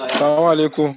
Assalamu alaikum.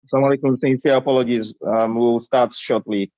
Assalamu alaikum. Sincere apologies. We'll start shortly.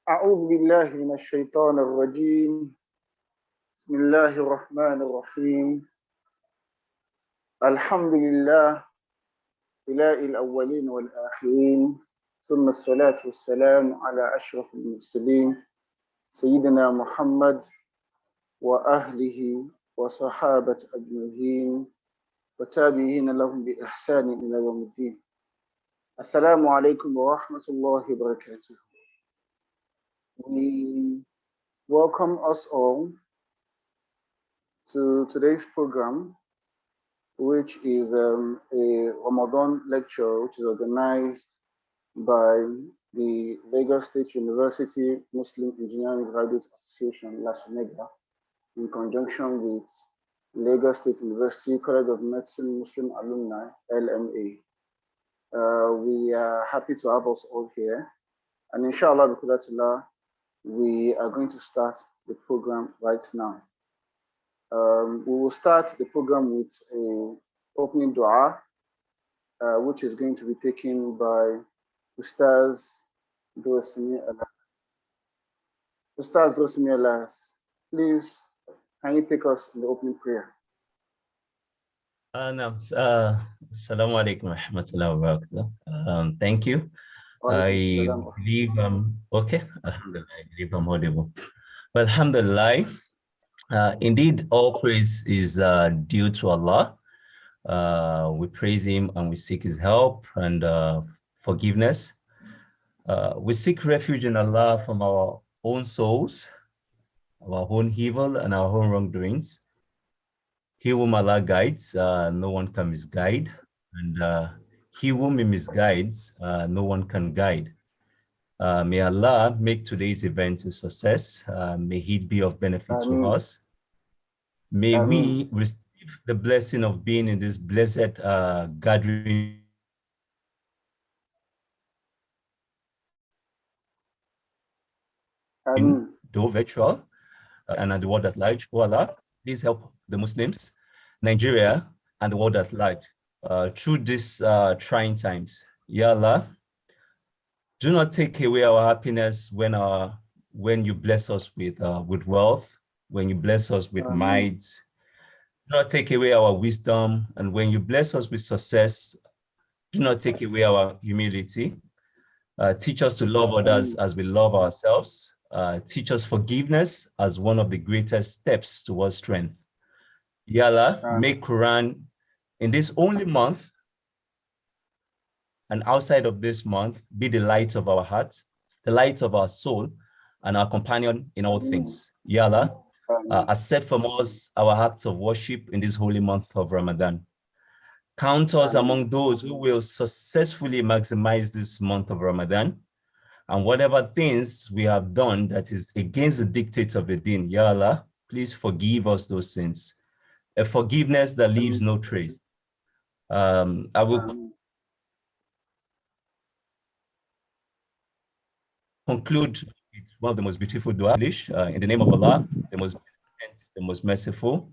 أعوذ بالله من الشيطان الرجيم. بسم الله الرحمن الرحيم. الحمد لله إله الأولين والآخرين، ثم الصلاة والسلام على أشرف المرسلين سيدنا محمد وأهله وصحابة أجمعين وتابعين لهم بإحسان إلى يوم الدين. السلام عليكم ورحمة الله وبركاته. We welcome us all to today's program, which is a Ramadan lecture, which is organized by the Lagos State University Muslim Engineering Graduate Association, LASUMEGA, in conjunction with Lagos State University College of Medicine Muslim Alumni, LMA. We are happy to have us all here. And inshallah, we are going to start the program right now. We will start the program with an opening dua, which is going to be taken by Ustaz Dosimi Alas. Please, can you take us in the opening prayer? Assalamu alaikum wa rahmatullahi wa barakatuh. Thank you. I believe okay. Alhamdulillah, I believe I'm audible. Well, alhamdulillah. Indeed, all praise is due to Allah. We praise Him and we seek His help and forgiveness. We seek refuge in Allah from our own souls, our own evil and our own wrongdoings. He whom Allah guides, no one can misguide, and he whom He misguides, no one can guide. May Allah make today's event a success. May it be of benefit to us. May we receive the blessing of being in this blessed gathering. Though virtual and the world at large. Oh Allah, please help the Muslims, Nigeria, and the world at large through these trying times. Ya Allah, do not take away our happiness when you bless us with wealth, when you bless us with might. Do not take away our wisdom, and when you bless us with success, do not take away our humility. Teach us to love others as we love ourselves. Teach us forgiveness as one of the greatest steps towards strength. Ya Allah, make Quran in this only month and outside of this month be the light of our hearts, the light of our soul, and our companion in all things. Ya Allah, accept from us our acts of worship in this holy month of Ramadan. Count us among those who will successfully maximize this month of Ramadan. And whatever things we have done that is against the dictates of the deen, Ya Allah, please forgive us those sins. A forgiveness that leaves no trace. I will conclude with one of the most beautiful dua, in the name of Allah, the most beneficent, the most merciful.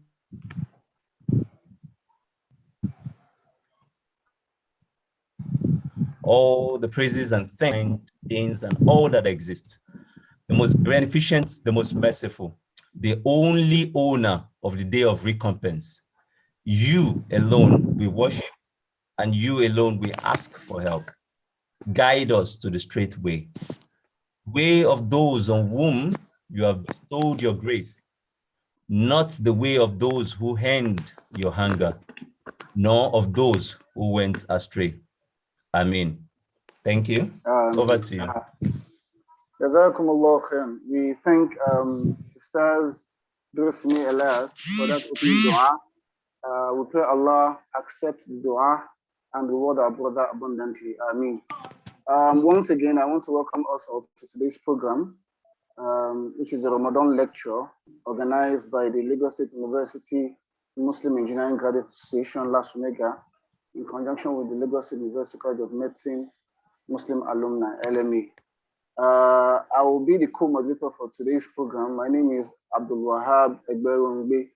All the praises and thanks and all that exists. The most beneficent, the most merciful, the only owner of the day of recompense. You alone we worship, and you alone we ask for help. Guide us to the straight way of those on whom you have bestowed your grace. not the way of those who end your hunger, nor of those who went astray. Amen. Thank you. Over to you. Jazakumullah khair. We thank Ustaz Dursmi Elias for that opening dua. We pray Allah accept the dua and reward our brother abundantly. Ameen. Once again, I want to welcome us all to today's program, which is a Ramadan lecture organized by the Lagos State University Muslim Engineering Graduate Association, LASUMEGA, in conjunction with the Lagos State University College of Medicine Muslim Alumni, LMA. I will be the co-moderator for today's program. My name is Abdul Wahab Egberungbe,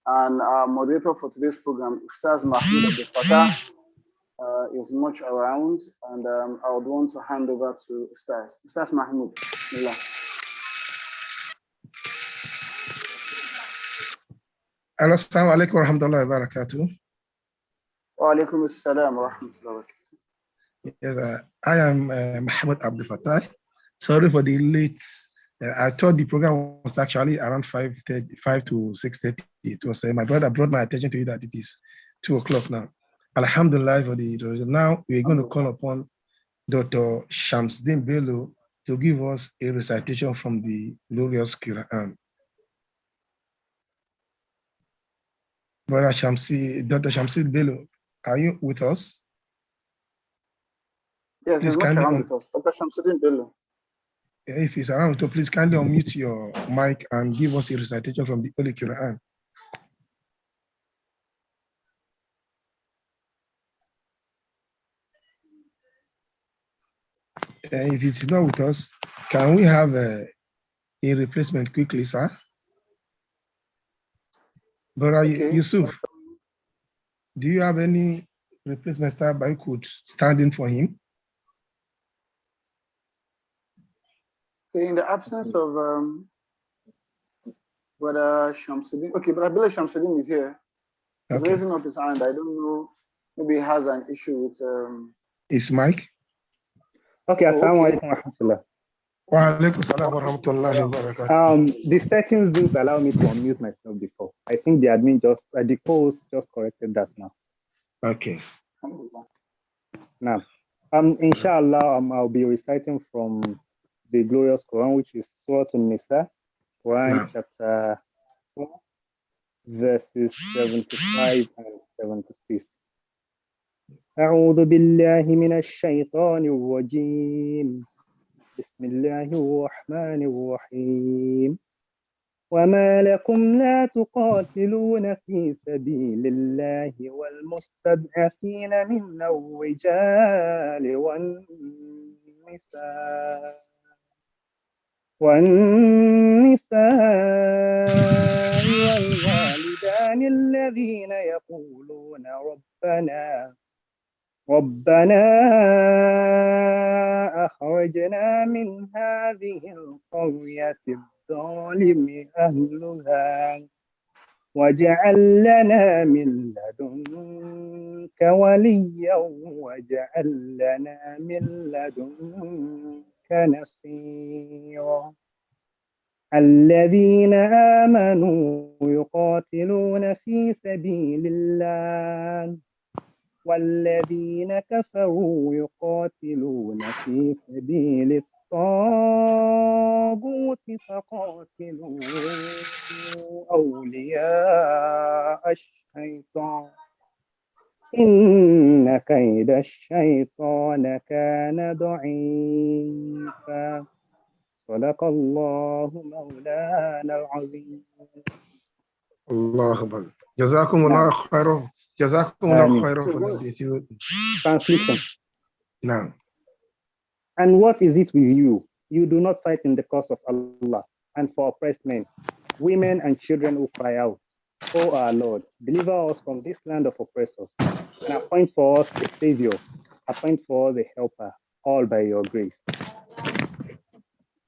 and our moderator for today's program, Ustaz Mahmoud Abdul Fatah, is much around, and I would want to hand over to Ustaz. Ustaz Mahmoud, bismillah. Assalamu alaikum wa rahmatullahi wa barakatuh. Wa alaikum assalam wa rahmatullahi wa barakatuh. Yes, I am Mahmoud Abdul Fatah. Sorry for the late. I thought the program was actually around 5:35 to 6:30. It was my brother brought my attention to it that it is 2 o'clock now. Alhamdulillah for the now we're going to call upon Dr. Shamsuddin Bello to give us a recitation from the glorious Quran. Brother Dr. Shamsuddin Bello, are you with us? Yes, he's much around with us. Dr. Shamsuddin Bello. If he's around, so please kindly unmute your mic and give us a recitation from the Holy Quran. If it is not with us, can we have a replacement quickly, sir? Brother Yusuf, do you have any replacement staff I could stand in for him? Okay, in the absence of Brother Shamsuddin, okay, Brother Bilal Shamsuddin is here. He's raising up his hand. I don't know, maybe he has an issue with his mic. Okay, assalamu alaikum wa rahmatullah. Wa alaikum salam wa rahmatullahi wa barakatuh. The settings didn't allow me to unmute myself before. I think the admin the co-host just corrected that now. Okay. Now, inshallah, I'll be reciting from the glorious Quran, which is Surah An-Nisa, Quran chapter 4, verses 75 and 76. أعوذ بالله من الشيطان الرجيم بسم الله الرحمن الرحيم وما لكم لا تقاتلون في سبيل الله والمستضعفين من الرجال والنساء والوالدان الذين يقولون ربنا أخرجنا من هذه القرية الظالم أهلها واجعل لنا من لدنك وليا واجعل لنا من لدنك نصيرا الذين آمنوا يقاتلون في سبيل الله والذين كفروا يقاتلون في سبيل الطاغوت فقاتلوا أولياء الشيطان إن كيد الشيطان كان ضعيفا صدق الله مولانا العظيم. الله أكبر. جزاكم الله خيرا. جزاكم الله خيرا for the translation. Now. And what is it with you? You do not fight in the cause of Allah and for oppressed men, women and children who cry out, O our Lord, deliver us from this land of oppressors and appoint for us a savior, appoint for us a helper, all by your grace.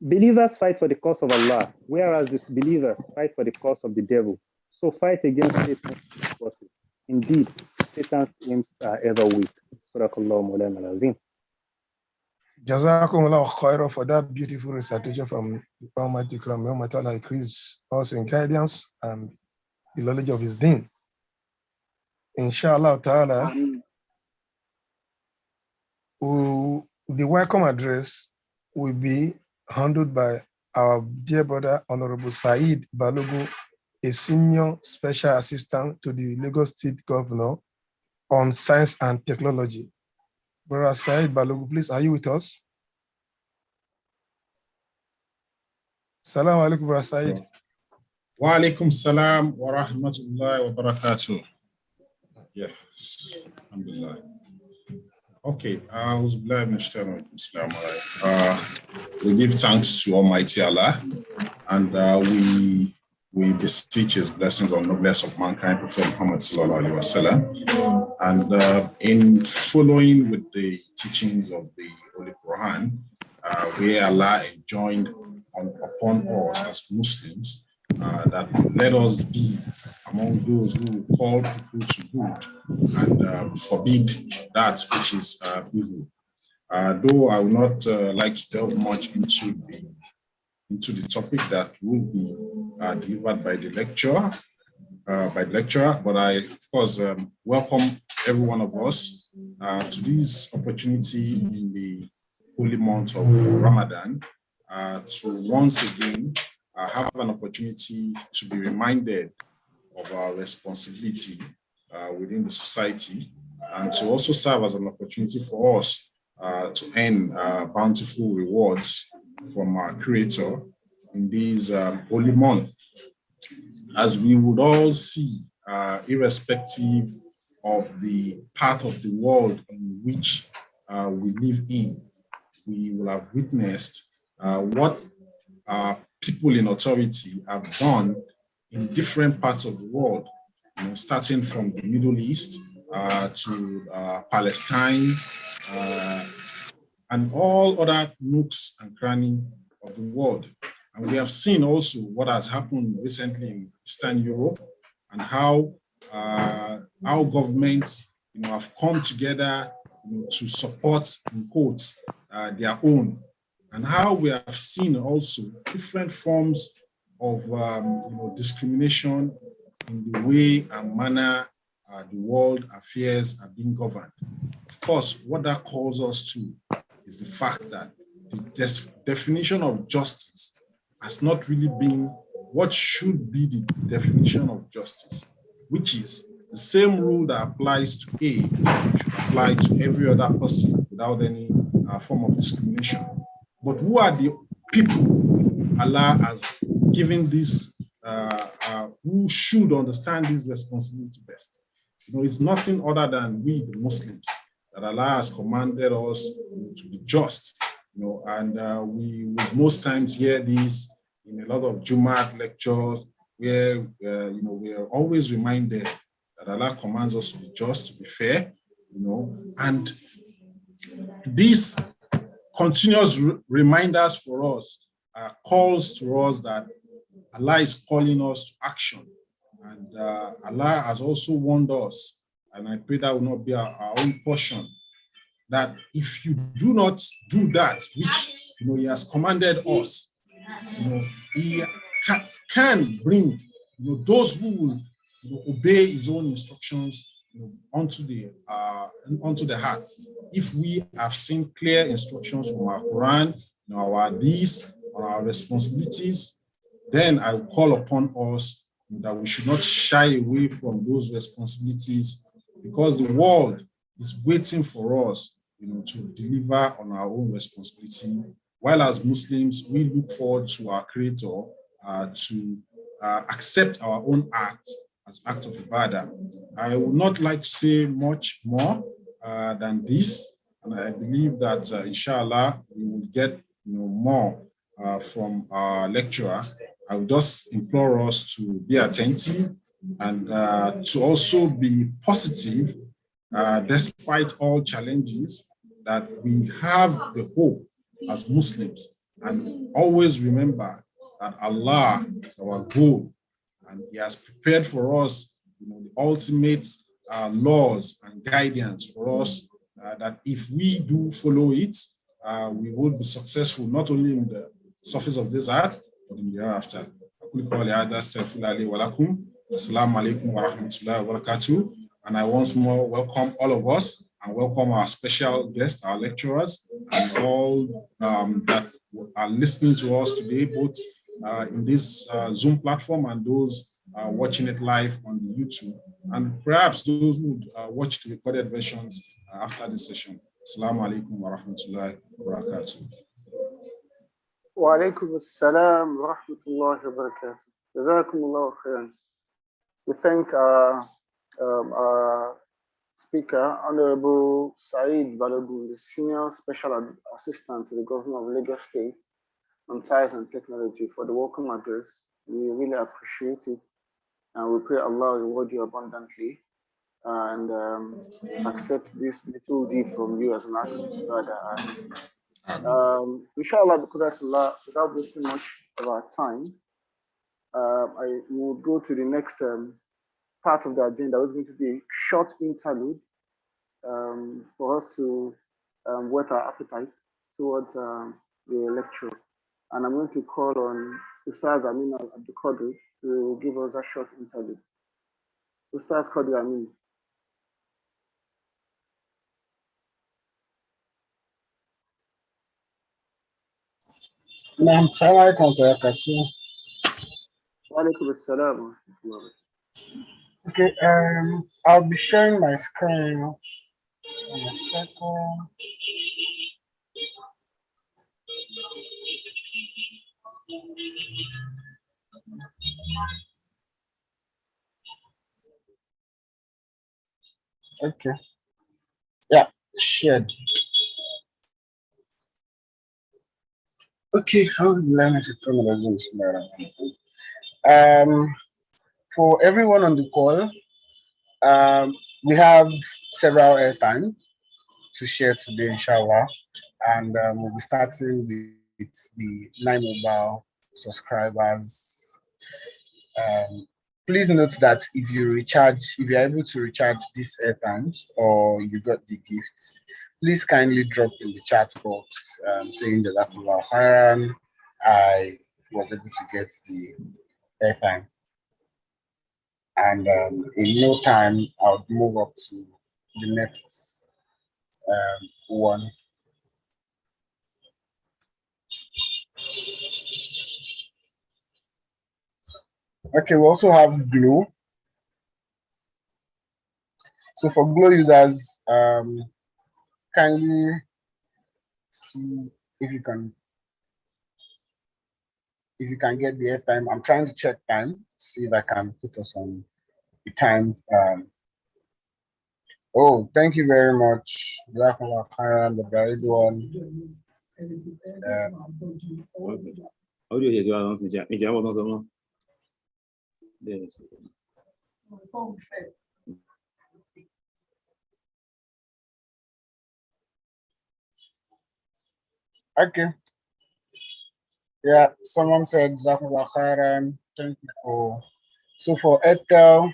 Believers fight for the cause of Allah, whereas disbelievers fight for the cause of the devil. So fight against Satan's forces. Indeed, Satan's aims are ever weak. Surah Allah Mawlana Al-Azim. Jazakumullah khairan for that beautiful recitation from the Almighty Quran. May Allah Ta'ala increase us in guidance and the knowledge of His deen. Inshallah Ta'ala, the welcome address will be handled by our dear brother, Honorable Said Balogun, a senior special assistant to the Lagos State Governor on Science and Technology. Brother Said Balogun, please, are you with us? Salaam alaikum, Brother Said. Wa alaikum salam wa rahmatullahi wa barakatuh. Yes, alhamdulillah. Okay, we give thanks to Almighty Allah, and we beseech His blessings on the bless of mankind, Prophet Muhammad sallallahu alaihi wasallam. And in following with the teachings of the Holy Quran, where Allah enjoined upon us as Muslims that let us be among those who call people to good and forbid that which is evil. Though I would not like to delve much into the topic that will be delivered by the lecturer, but I, of course, welcome every one of us to this opportunity in the holy month of Ramadan to once again have an opportunity to be reminded of our responsibility within the society, and to also serve as an opportunity for us to earn bountiful rewards from our Creator in this holy month. As we would all see, irrespective of the part of the world in which we live in, we will have witnessed what people in authority have done in different parts of the world, starting from the Middle East to Palestine and all other nooks and crannies of the world. And we have seen also what has happened recently in Eastern Europe and how governments have come together to support, in quotes, their own, and how we have seen also different forms of discrimination in the way and manner the world affairs are being governed. Of course, what that calls us to is the fact that the definition of justice has not really been what should be the definition of justice, which is the same rule that applies to A should apply to every other person without any form of discrimination. But who are the people Allah has given this, who should understand this responsibility best? It's nothing other than we, the Muslims, that Allah has commanded us to be just. And we would most times hear this in a lot of Jumat lectures, where we are always reminded that Allah commands us to be just, to be fair, and this continuous reminders for us, calls to us that Allah is calling us to action. And Allah has also warned us, and I pray that will not be our own portion, that if you do not do that, which He has commanded us, He can bring those who will obey His own instructions onto the heart. If we have seen clear instructions from our Quran, our hadith, on our responsibilities, then I will call upon us that we should not shy away from those responsibilities, because the world is waiting for us, to deliver on our own responsibility. While as Muslims, we look forward to our Creator to accept our own acts as act of ibadah. I would not like to say much more than this, and I believe that inshallah we will get more from our lecturer. I would just implore us to be attentive and to also be positive despite all challenges, that we have the hope as Muslims, and always remember that Allah is our goal, and He has prepared for us the ultimate laws and guidance for us, that if we do follow it, we will be successful not only in the surface of this earth, but in the hereafter. Assalamu alaikum wa rahmatullahi wa barakatuh. And I once more welcome all of us and welcome our special guests, our lecturers, and all that are listening to us today, both in this Zoom platform and those watching it live on the YouTube, and perhaps those who would watch the recorded versions after this session. Assalamu alaikum wa rahmatullahi wa barakatuh. Wa alaikum assalam wa rahmatullahi wa barakatuh. Jazakumullah khairan. We thank our speaker, Honorable Saeed Balogun, the Senior Special Assistant to the Governor of Lagos State on Science and Technology, for the welcome address. We really appreciate it, and we pray Allah reward you abundantly and accept this little deed from you as an act of ibadah. Inshallah, because Allah, without wasting much of our time, I will go to the next part of the agenda, which is going to be a short interlude for us to whet our appetite towards the lecture. And I'm going to call on Ustaz Amin Abdul Qadir to give us a short interlude. Ustaz Qadir Amin. Okay, I'll be sharing my screen in a second. Okay, yeah, shared. Okay, how did I learn to for everyone on the call, we have several airtime to share today, inshallah, and we'll be starting with the 9 mobile subscribers. Please note that if you're able to recharge these airtimes or you got the gifts, please kindly drop in the chat box saying Jazakallah khairan, I was able to get the airtime. And in no time, I'll move up to the next one. Okay, we also have Glow. So for Glow users, kindly see if you can get the airtime. I'm trying to check time to see if I can put us on the time. Oh, thank you very much. The very one. Okay. Yeah, someone said Jazakallah khairan. Thank you for. So for Airtel,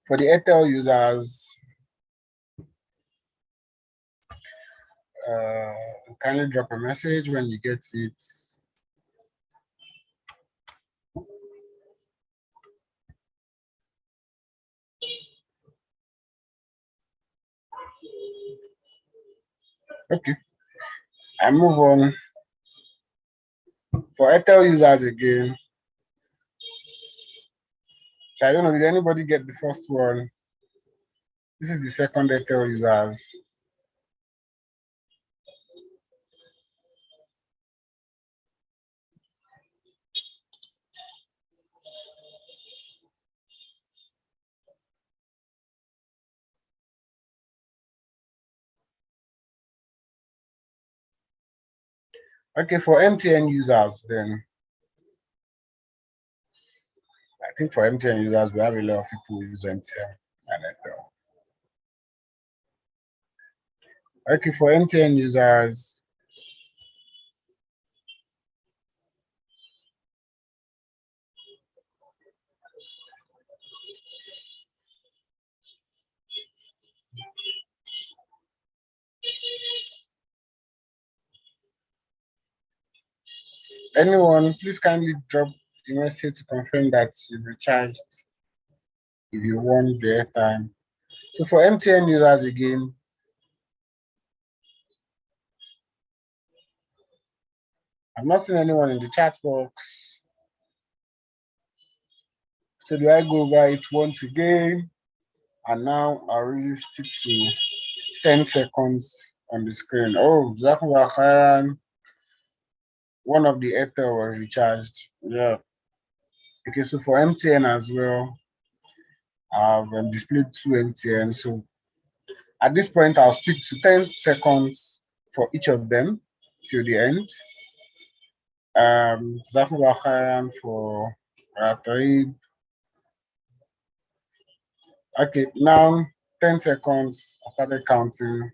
for the Airtel users, kindly drop a message when you get it. Okay, I move on. For Airtel users again, so I don't know, did anybody get the first one? This is the second Airtel users. Okay, for MTN users then, I think for MTN users, we have a lot of people who use MTN and Airtel. Okay, for MTN users, anyone, please kindly drop a message to confirm that you've recharged if you want the airtime. So for MTN users again, I've not seen anyone in the chat box. So do I go over it once again? And now I'll really stick to 10 seconds on the screen. Oh, Zakuba Khairan, one of the Airtel was recharged. Yeah. Okay, so for MTN as well, I've displayed 2 MTN. So at this point, I'll stick to 10 seconds for each of them till the end. Zakuba Khairan for Ratoib. Okay, now 10 seconds. I started counting.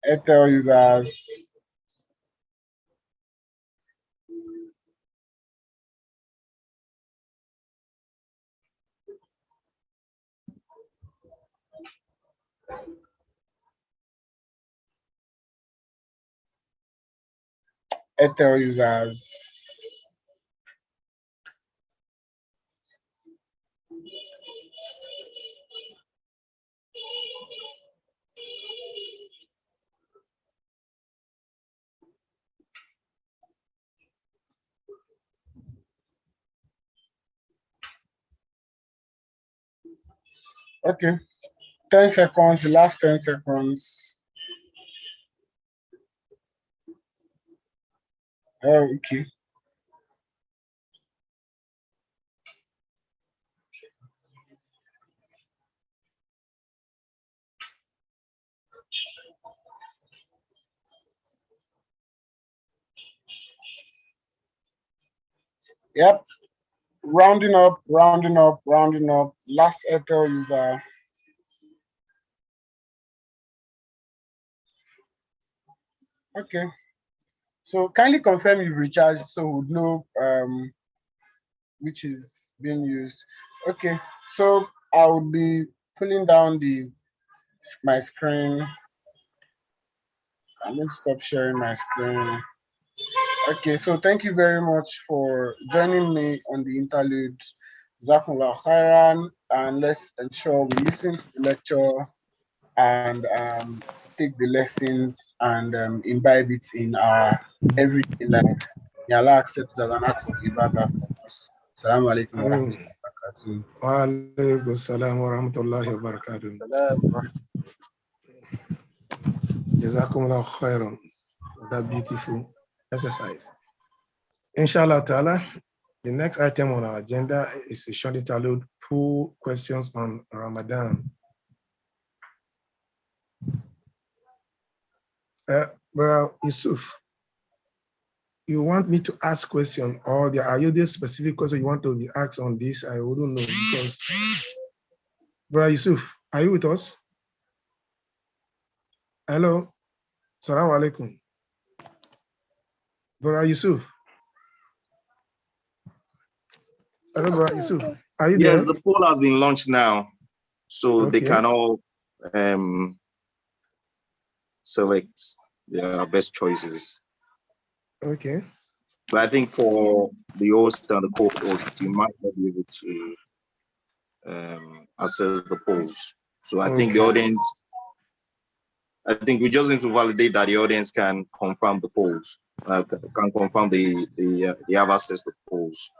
Airtel users. Airtel users. Okay, 10 seconds, the last 10 seconds. Oh, okay. Yep, rounding up, rounding up, rounding up. Last Airtel user. Okay, so kindly confirm you've recharged so we'll know which is being used. Okay, so I will be pulling down my screen. I'm going to stop sharing my screen. Okay, so thank you very much for joining me on the interlude. Zakumullah Khairan, and let's ensure we listen to the lecture and take the lessons and imbibe it in our everyday life. May Allah accept it as an act of ibadah for us. Assalamu alaikum wa rahmatullahi wa barakatuh. Wa alaikum assalam wa rahmatullahi wa barakatuh. Jazakumullah khairan. That beautiful exercise. Inshallah ta'ala, the next item on our agenda is a short interlude, 2 questions on Ramadan. Brother Yusuf, you want me to ask question, or are you the specific question you want to be asked on this? I wouldn't know, because Brother Yusuf, are you with us? Hello, Salaam alaikum. Brother Yusuf. Hello, Brother Yusuf. Are you there? Yes, the poll has been launched now, so they can all select their best choices. Okay. But I think for the host and the co-host, you might not be able to access the polls. So I think the audience, I think we just need to validate that the audience can confirm the polls, can confirm they have access to the polls.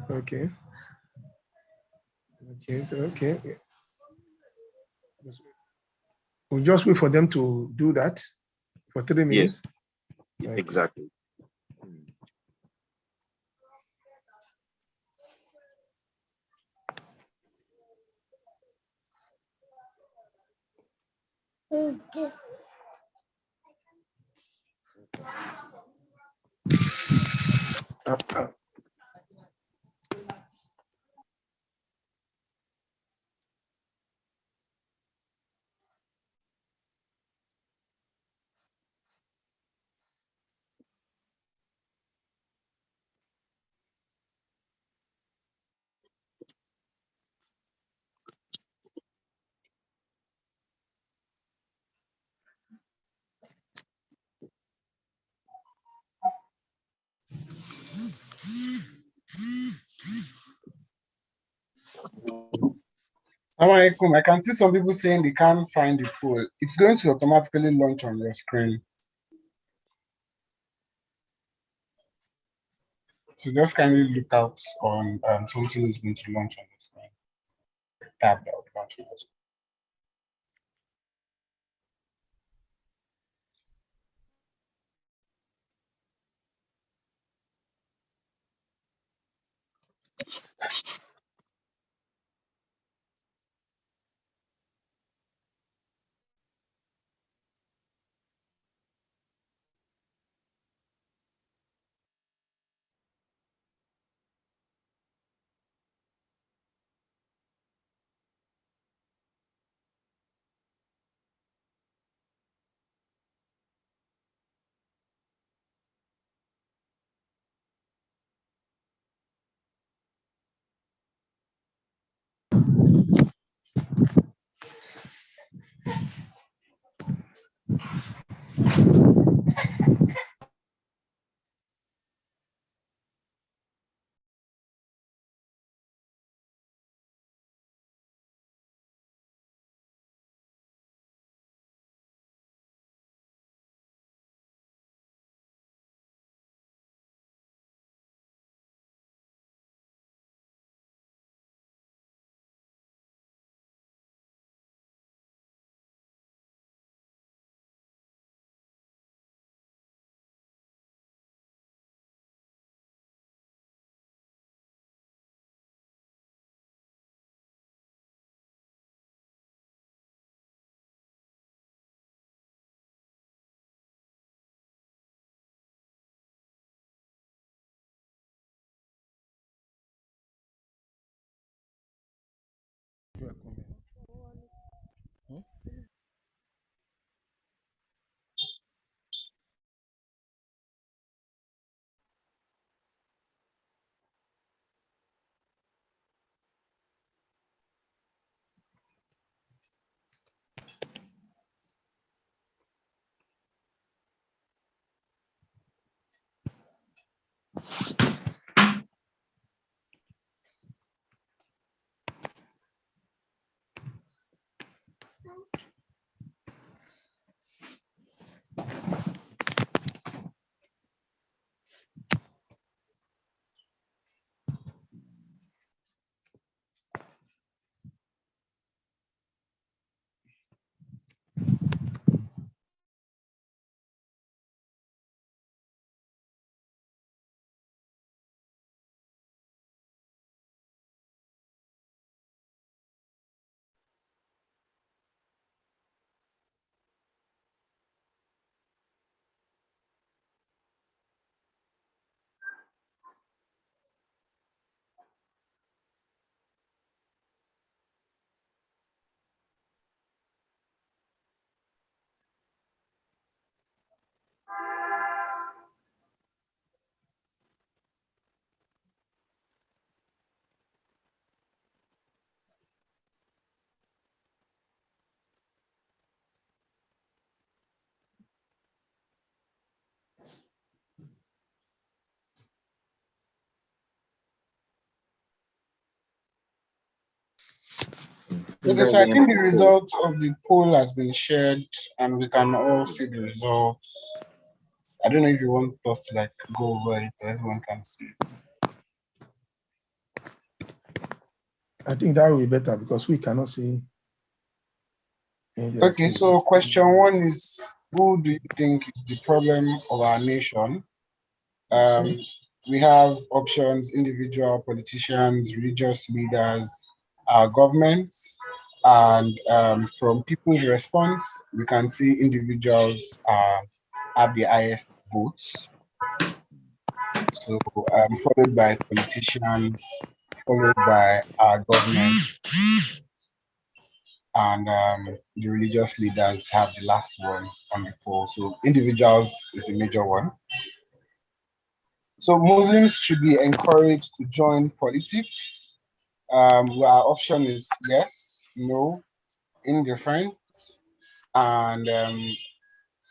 Okay. Okay, so okay. We'll just wait for them to do that for 3 minutes. Yes, okay. Exactly. Okay. Assalamualaikum. I can see some people saying they can't find the poll. It's going to automatically launch on your screen. So just kindly look out on something is going to launch on the screen. A tab that will launch on your screen. Okay, so I think the result of the poll has been shared and we can all see the results. I don't know if you want us to like go over it or everyone can see it. I think that will be better because we cannot see. Okay, so question one is, who do you think is the problem of our nation? We have options: individual, politicians, religious leaders, our governments, and from people's response, we can see individuals have the highest votes. So followed by politicians, followed by our government, and the religious leaders have the last one on the poll. So individuals is the major one. So Muslims should be encouraged to join politics. Our option is yes, no, indifferent, and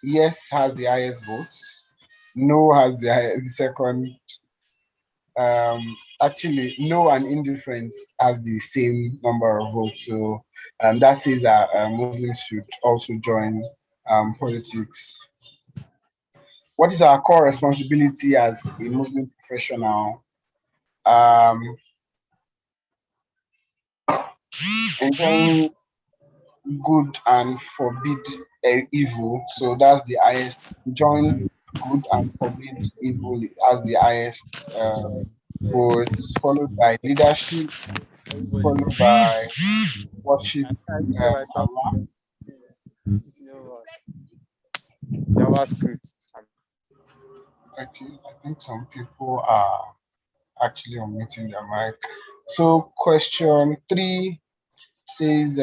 yes has the highest votes. No has the second Actually, no and indifferent has the same number of votes. So that says that Muslims should also join politics. What is our core responsibility as a Muslim professional? Enjoying good and forbid evil. So that's the highest. Join good and forbid evil as the highest votes, followed by leadership, followed by worship Allah. Okay, I think some people are actually unmuting their mic. So question 3 says,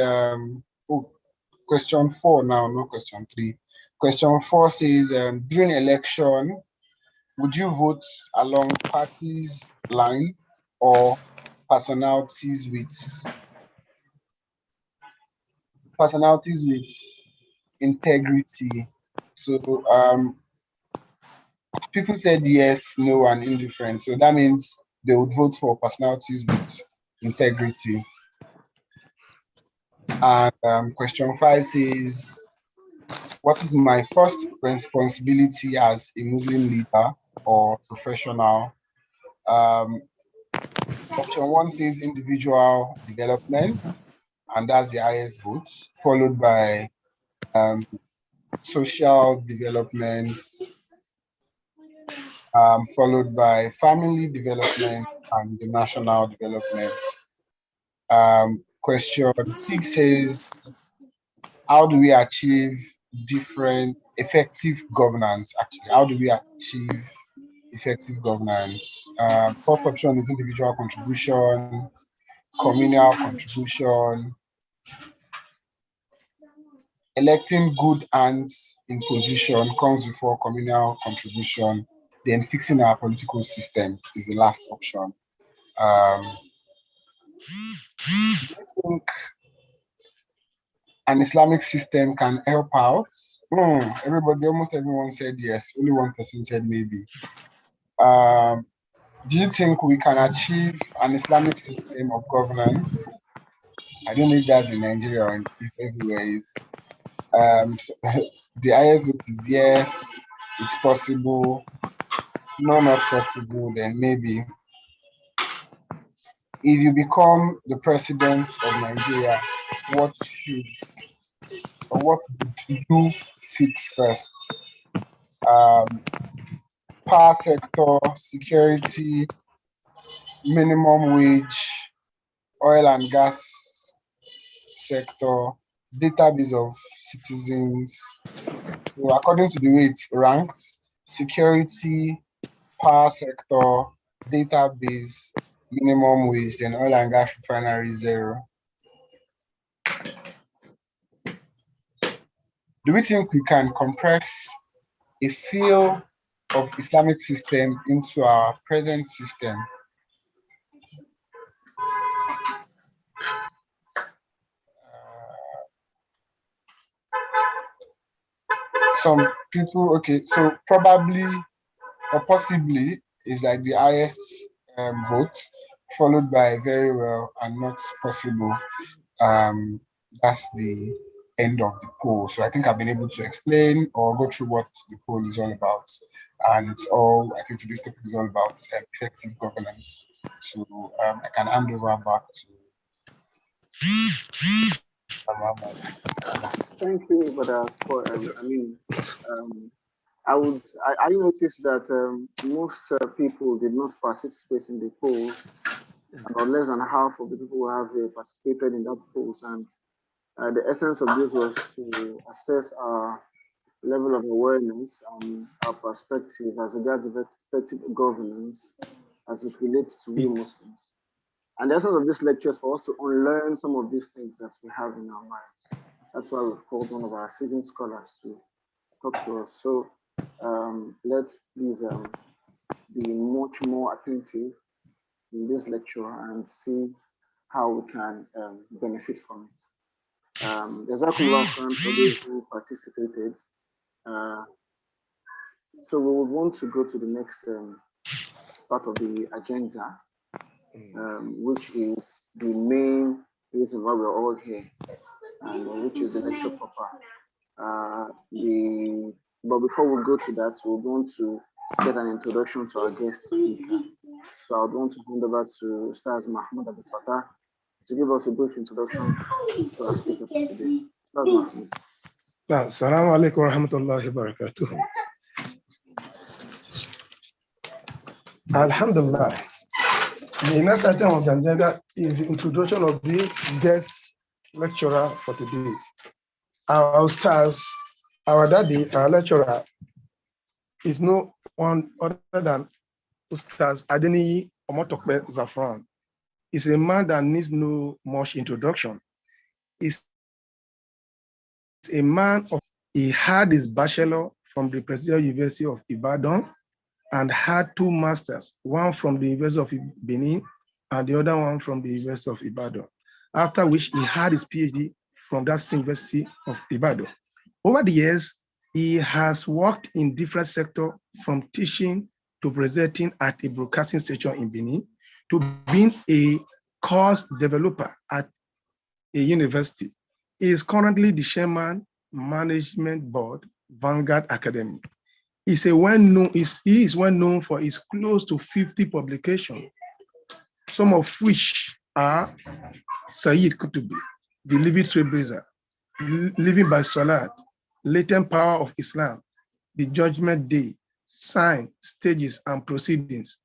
question 4 now, no question 3. Question 4 says, during election, would you vote along parties line or personalities with integrity? So people said yes, no, and indifferent. So that means they would vote for personalities with integrity. And question 5 says, what is my first responsibility as a Muslim leader or professional? Option 1 says individual development, and that's the highest votes, followed by social development, followed by family development and the national development. Question 6 says, how do we achieve effective governance? Actually, how do we achieve effective governance? First option is individual contribution, communal contribution, electing good hands in position comes before communal contribution. Then fixing our political system is the last option. Do you think an Islamic system can help out? Almost everyone said yes. Only one person said maybe. Do you think we can achieve an Islamic system of governance? I don't know if that's in Nigeria or if everywhere is. So the highest vote is yes, it's possible. No, not possible, then maybe. If you become the president of Nigeria, what would you fix first? Power sector, security, minimum wage, oil and gas sector, database of citizens. So according to the way it's ranked, security, power sector, database, minimum wage, then oil and gas refinery 0. Do we think we can compress a feel of Islamic system into our present system? Some people, okay, so probably or possibly is like the highest vote, followed by very well and not possible. That's the end of the poll. So I think I've been able to explain or go through what the poll is all about. And it's all, I think today's topic is all about effective governance. So I can hand over back to Ramadhan. Thank you, but I noticed that most people did not participate in the polls, about less than half of the people who have participated in that polls, and the essence of this was to assess our level of awareness and our perspective as regards effective governance as it relates to we Muslims. And the essence of this lecture is for us to unlearn some of these things that we have in our minds. That's why we've called one of our seasoned scholars to talk to us. So let's please be much more attentive in this lecture and see how we can benefit from it. There's a lot for those who participated. So we would want to go to the next part of the agenda, which is the main reason why we're all here, and which is the lecture proper. But before we go to that, we want to get an introduction to our guest speaker. So I would want to hand over to Ustaz Mahmoud Abdul Fattah to give us a brief introduction to our speaker today. Ustaz Mahmoud. Assalamu alaikum wa rahmatullahi wa barakatuh. Alhamdulillah. The next item of the agenda is the introduction of the guest lecturer for today. Our Ustaz, our daddy, our lecturer, is no one other than Ustaz Adeniyi Omotokpe Zafran. He's a man that needs no much introduction. He's a man of, he had his bachelor from the Presidential University of Ibadan and had 2 masters, one from the University of Benin and the other one from the University of Ibadan, after which he had his PhD from that same University of Ibadan. Over the years, he has worked in different sectors, from teaching to presenting at a broadcasting station in Benin, to being a course developer at a university. He is currently the chairman, management board, Vanguard Academy. He is well known for his close to 50 publications, some of which are Sayyid Kutubi, The Living Trailblazer, Living by Salat, Latent Power of Islam, The Judgment Day, Sign, Stages and Proceedings,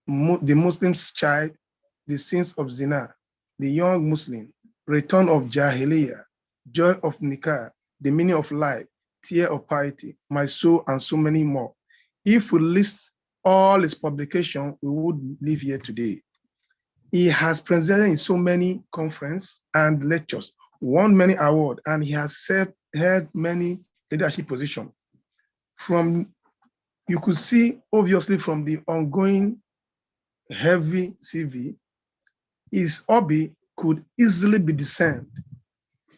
The Muslim's Child, The Sins of Zina, The Young Muslim, Return of Jahiliyyah, Joy of Nikah, The Meaning of Life, Tear of Piety, My Soul, and so many more. If we list all his publications, we would live here today. He has presented in so many conferences and lectures, won many awards, and he has held many leadership positions. You could see, obviously, from the ongoing heavy CV, his hobby could easily be discerned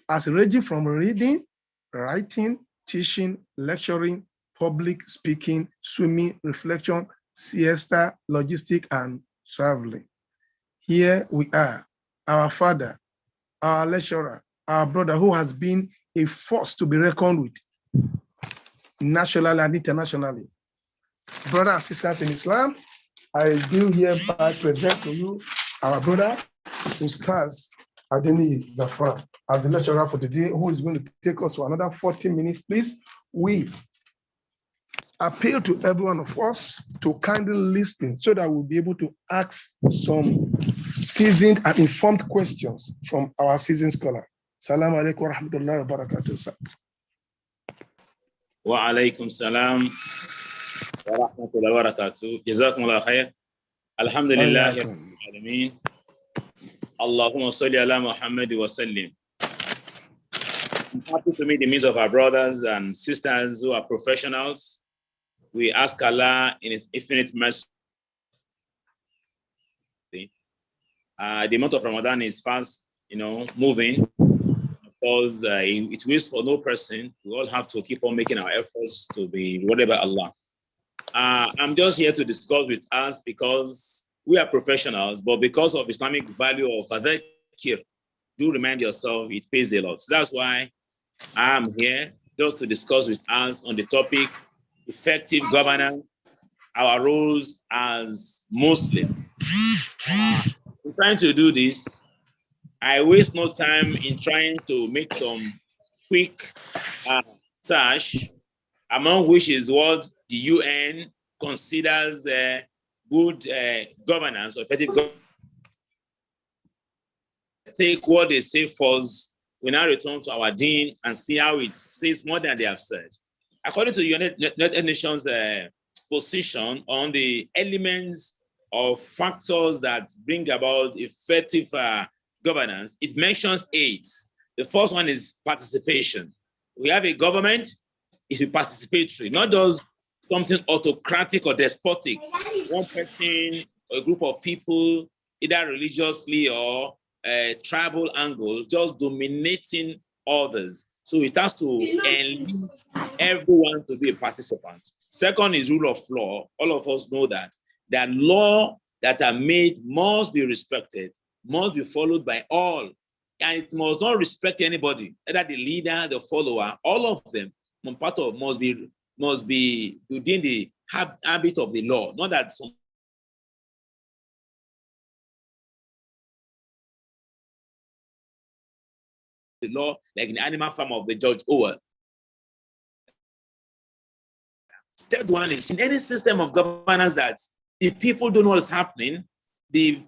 as ranging from reading, writing, teaching, lecturing, public speaking, swimming, reflection, siesta, logistics, and traveling. Here we are, our father, our lecturer, our brother, who has been a force to be reckoned with, nationally and internationally. Brother and sisters in Islam, I do hereby present to you our brother, Ustaz Adeniyi Zafran, as the lecturer for today, who is going to take us for another 40 minutes, please. We appeal to every one of us to kindly listen so that we'll be able to ask some seasoned and informed questions from our seasoned scholar. Assalamu alaikum wa rahmatullahi wa barakatuh. Wa alaikum salam wa rahmatullahi wa barakatuh. Jazakumullah khair. Alhamdulillahi rabbil alameen. Allahumma salli ala Muhammad wa sallim. I'm happy to meet the midst of our brothers and sisters who are professionals. We ask Allah in His infinite mercy. The month of Ramadan is fast, moving. Because it waits for no person. We all have to keep on making our efforts to be rewarded by Allah. I'm just here to discuss with us because we are professionals, but because of Islamic value of adhikr, do remind yourself it pays a lot. So that's why I'm here just to discuss with us on the topic, effective governance, our roles as Muslims. I'm trying to do this. I waste no time in trying to make some quick search, among which is what the UN considers good governance or effective governance. Take what they say first, we now return to our deen and see how it says more than they have said. According to the United Nations position on the elements of factors that bring about effective governance, it mentions 8. The first one is participation. We have a government, it's participatory, not just something autocratic or despotic. One person or a group of people, either religiously or tribal angle, just dominating others. So it has to enlist everyone to be a participant. Second is rule of law. All of us know that that law that are made must be respected, must be followed by all. And it must not respect anybody, either the leader, the follower, all of them must be within the habit of the law, not that some the law, like in the animal farm of the George Orwell. Third one is in any system of governance that the people don't know what's happening, then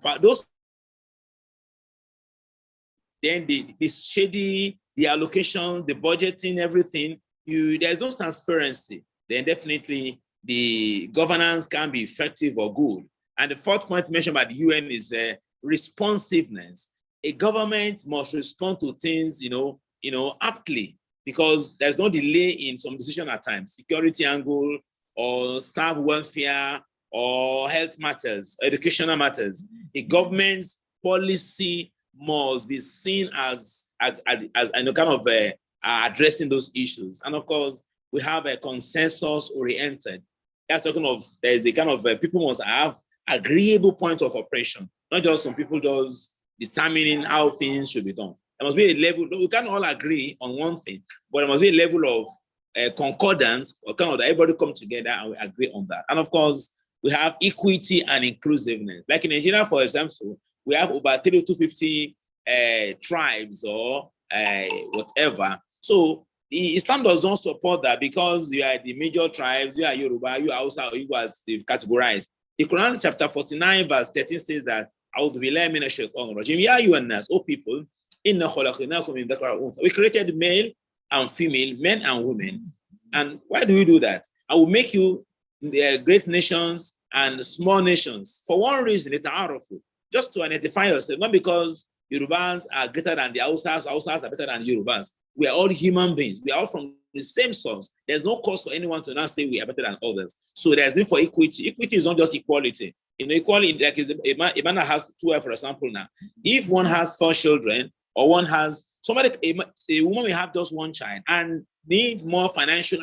the shady, the allocations, the budgeting, everything, there's no transparency, then definitely the governance can be effective or good. And the fourth point mentioned by the UN is responsiveness. A government must respond to things, aptly, because there's no delay in some decision at times, security angle or staff welfare or health matters, educational matters. A government's policy must be seen as kind of addressing those issues. And of course, we have a consensus oriented. That's talking of there's a kind of people must have agreeable point of operation, not just some people just determining how things should be done. There must be a level, we can't all agree on one thing, but there must be a level of concordance, or kind of that everybody come together and we agree on that. And of course, we have equity and inclusiveness. Like in Nigeria, for example, we have over 250 tribes or whatever. So Islam does not support that because you are the major tribes, you are Yoruba, you are Hausa, you are categorized. The Quran chapter 49 verse 13 says that, O people, we created male and female, men and women. And why do we do that? I will make you great nations and small nations for one reason, just to identify yourself, not because Yorubas are greater than the Hausas, Hausas are better than Yorubas. We are all human beings. We are all from the same source. There's no cause for anyone to now say we are better than others. So there's need for equity. Equity is not just equality. Equality, like a man has 12, for example, now. If one has 4 children, or one has a woman may have just 1 child and need more financial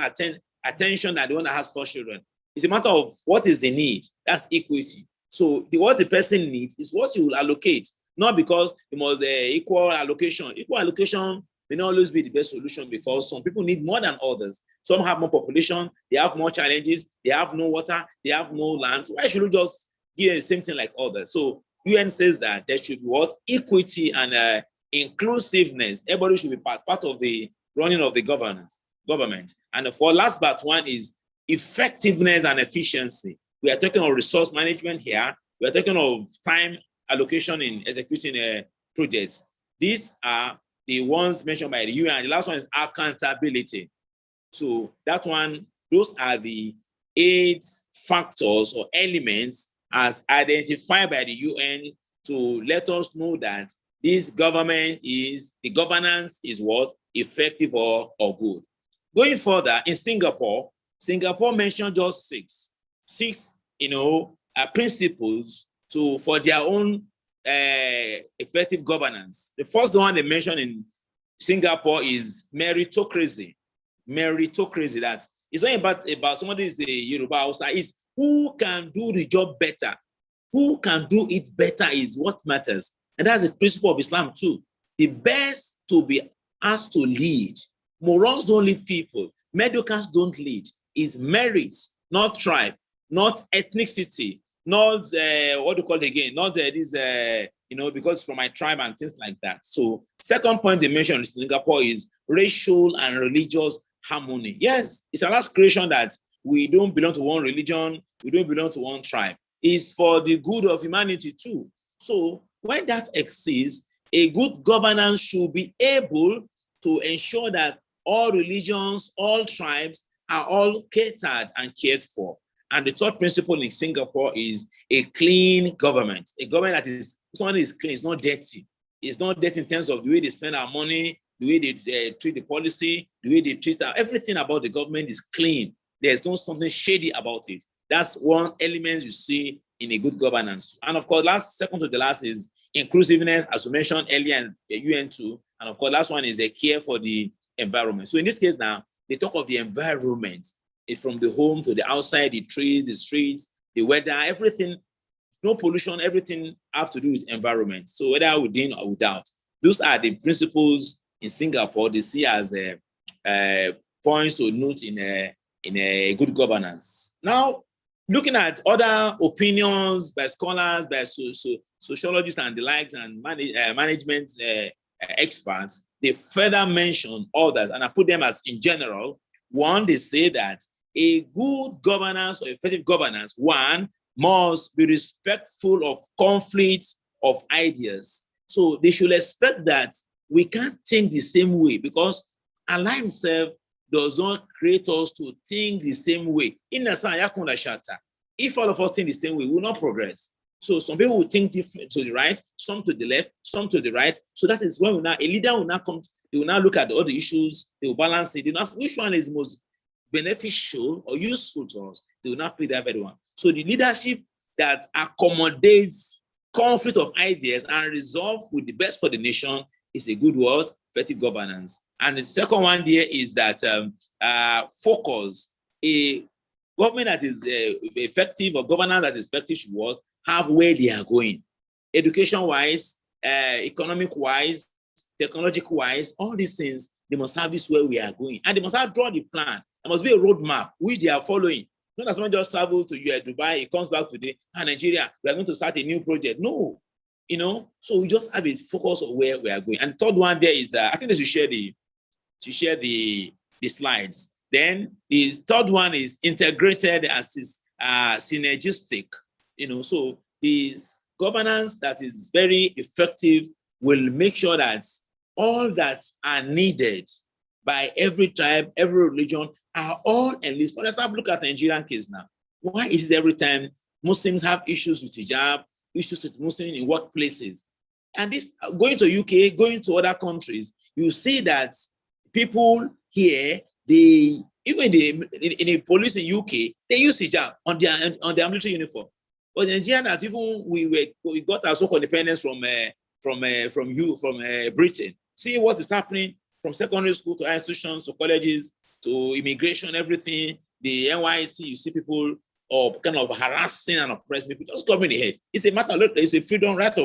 attention than the one that has 4 children. It's a matter of what is the need. That's equity. So what the person needs is what you will allocate, not because it must equal allocation. Equal allocation may not always be the best solution because some people need more than others. Some have more population, they have more challenges, they have no water, they have no land. So why should we just give the same thing like others? So UN says that there should be what? Equity and inclusiveness. Everybody should be part of the running of the government. And for last but one is effectiveness and efficiency. We are talking of resource management here. We are talking of time allocation in executing projects. These are the ones mentioned by the UN. The last one is accountability. So that one, those are the 8 factors or elements as identified by the UN to let us know that this governance is what? Effective or good. Going further, in Singapore mentioned just six principles for their own effective governance. The first one they mentioned in Singapore is meritocracy. Meritocracy, that is not about somebody is a Yoruba Hausa, is who can do the job better. Who can do it better is what matters. And that's the principle of Islam too. The best to be asked to lead. Morons don't lead people. Mediocres don't lead. Is merit, not tribe, not ethnicity, not what do you call it again? Not this because from my tribe and things like that. So second point they mentioned in Singapore is racial and religious harmony. Yes, it's a last creation that we don't belong to one religion, we don't belong to one tribe. It's for the good of humanity too. So when that exists, a good governance should be able to ensure that all religions, all tribes are all catered and cared for. And the third principle in Singapore is a clean government. A government that is clean, it's not dirty. It's not dirty in terms of the way they spend our money, the way they treat the policy, the way they treat everything about the government is clean. There's no something shady about it. That's one element you see in a good governance. And of course, second to the last is inclusiveness, as we mentioned earlier in UN 2. And of course, last one is a care for the environment. So in this case now, they talk of the environment. It's from the home to the outside, the trees, the streets, the weather, everything, no pollution, everything have to do with environment. So whether within or without, those are the principles in Singapore they see as points to note in a good governance. Now, looking at other opinions by scholars, by sociologists and the likes, and management experts, they further mention others, and I put them as in general. One, they say that a good governance or effective governance, one, must be respectful of conflicts of ideas. So they should expect that we can't think the same way, because Allah himself does not create us to think the same way. If all of us think the same way, we will not progress. So some people will think different to the right, some to the left, some to the right. So that is when a leader will now come, they will now look at all the issues, they will balance it. They will ask which one is most beneficial or useful to us. They will not pick that very one. So the leadership that accommodates conflict of ideas and resolve with the best for the nation is a good word, effective governance. And the second one there is that focus. A government that is effective or governance that is effective should have where they are going. Education-wise, economic-wise, technological-wise, all these things, they must have this where we are going. And they must have drawn the plan. There must be a roadmap which they are following. Not as someone just travel to Dubai, he comes back today, Nigeria, we are going to start a new project. No, so we just have a focus on where we are going. And the third one there is that I think they should share the slides. Then the third one is integrated as synergistic. So this governance that is very effective will make sure that all that are needed by every tribe, every religion are all enlisted. For example, look at the Nigerian case now. Why is it every time Muslims have issues with hijab, issues with Muslims in workplaces? And this, going to UK, going to other countries, you see that people here, even in the police in UK, they use hijab on their military uniform. But in Nigeria, that even we got our so-called independence from Britain. See what is happening from secondary school to high institutions to colleges to immigration, everything. The NYC, you see people kind of harassing and oppressing people, just covering the head. It's a matter of, it's a freedom right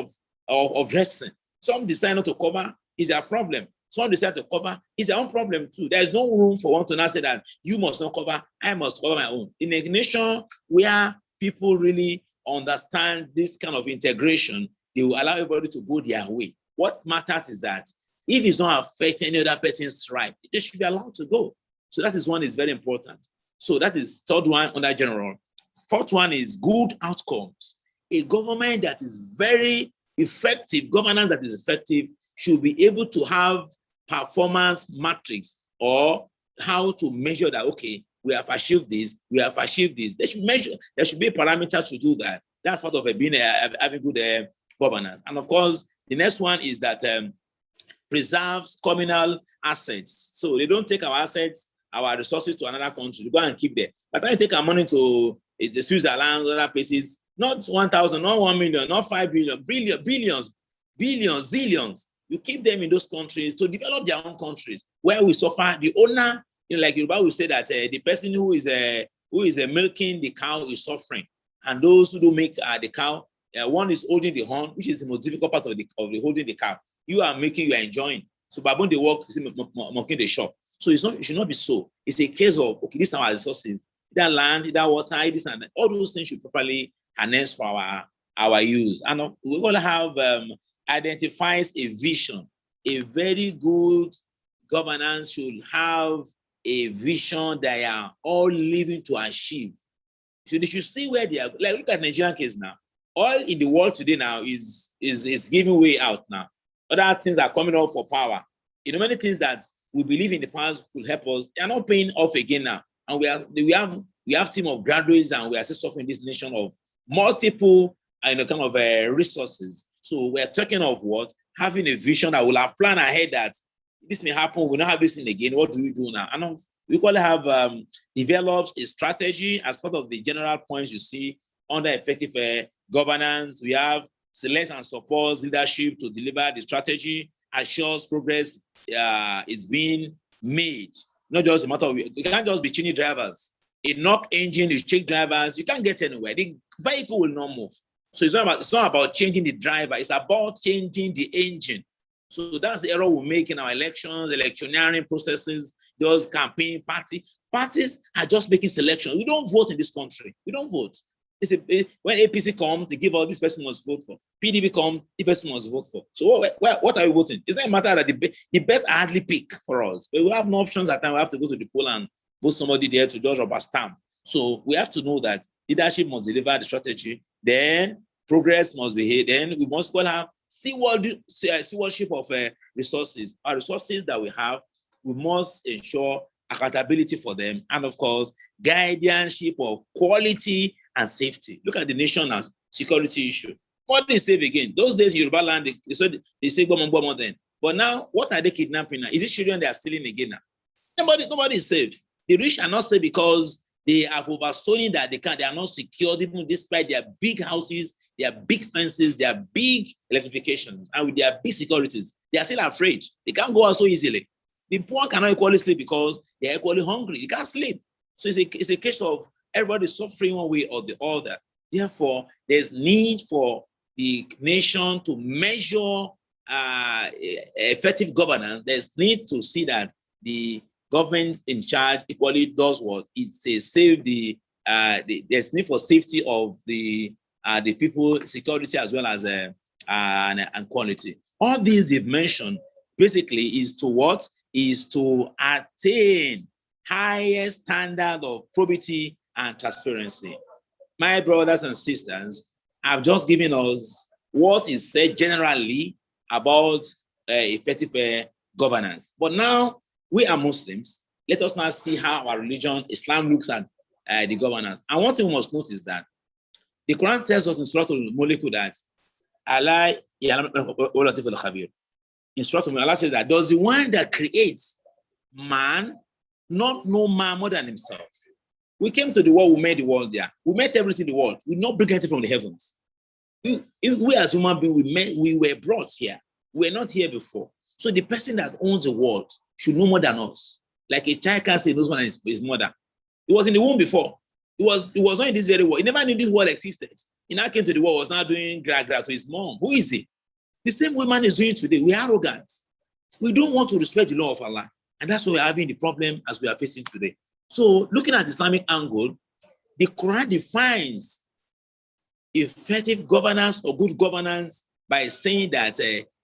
of dressing. Some decide not to cover, is their problem. Some decide to cover, is their own problem too. There's no room for one to now say that you must not cover, I must cover my own. In a nation where people really understand this kind of integration, they will allow everybody to go their way. What matters is that if it's not affecting any other person's right, they should be allowed to go. So that is one is very important. So that is third one under general. Fourth one is good outcomes. A government that is very effective, governance that is effective, should be able to have performance matrix or how to measure that, okay, we have achieved this, we have achieved this. They should measure, there should be a parameter to do that. That's part of being having good governance. And of course, the next one is that preserves communal assets. So they don't take our assets, our resources to another country, they go and keep there. By the time you take our money to the Switzerland, other places, not 1,000, not 1 million, not 5 billion, billions, zillions. You keep them in those countries to develop their own countries where we suffer. The owner, like Yoruba will say that the person who is milking the cow is suffering, and those who do make the cow, one is holding the horn, which is the most difficult part of the holding the cow. You are making, you are enjoying. So by when they work, making the shop. So it should not be so. It's a case of, okay, these are our resources, that land, that water, this and that. All those things should properly harness for our use. And we're going to have identifies a vision. A very good governance should have a vision they are all living to achieve. So they should see where they are. Like, look at the Nigerian case now. All in the world today now is giving way out now. Other things are coming up for power. Many things that we believe in the past could help us, they are not paying off again now. And we have a team of graduates, and we are still suffering this nation of multiple kind of resources. So we're talking of what? Having a vision that will have planned ahead that this may happen, we'll not have this thing again. What do we do now? And we equally have developed a strategy as part of the general points you see under effective governance. We have select and support leadership to deliver the strategy, assures progress is being made. Not just a matter of, you can't just be chini drivers. a knock engine, you check drivers, you can't get anywhere. The vehicle will not move. So it's not about changing the driver, it's about changing the engine. So that's the error we make in our elections, electioneering processes, those campaign parties are just making selections. We don't vote in this country. We don't vote. When APC comes, they give out this person must vote for. PDP comes, this person must vote for. So what are we voting? It's not a matter that the best are hardly pick for us. But we have no options at time. We have to go to the poll and vote somebody there to judge our stamp. So we have to know that leadership must deliver the strategy. Then progress must be here. Then we must well have stewardship of resources. Our resources that we have, we must ensure accountability for them. And of course, guardianship of quality and safety. Look at the nation as security issue. What is safe again? Those days, Yoruba land, they say Bomon then. But now, what are they kidnapping now? Is it children they are stealing again now? Nobody is safe. The rich are not safe because they have oversold that they are not secured, even despite their big houses, their big fences, their big electrification, and with their big securities. They are still afraid. They can't go out so easily. The poor cannot equally sleep because they are equally hungry. They can't sleep. So it's a case of everybody suffering one way or the other. Therefore, there's need for the nation to measure effective governance. There's need to see that the government in charge equally does what? It's a save there's need for safety of the people, security as well as and quality. All these they've mentioned basically is to what? Is to attain higher standard of probity and transparency. My brothers and sisters, I've just given us what is said generally about effective governance. But now we are Muslims. Let us now see how our religion, Islam, looks at the governance. And one thing we must notice that the Quran tells us in Surah Al-Mulk that Allah in Surah Al-Mulk, Allah says that does the one that creates man not know man more than himself? We came to the world, we made the world there. We made everything in the world. We not bring anything from the heavens. We as human beings, we were brought here. We were not here before. So the person that owns the world should know more than us. Like a child can't say he knows more than his mother. He was in the womb before. He was not in this very world. He never knew this world existed. He now came to the world, was now doing gra to his mom. Who is he? The same way man is doing today. We are arrogant. We don't want to respect the law of Allah. And that's why we're having the problem as we are facing today. So looking at the Islamic angle, the Quran defines effective governance or good governance by saying that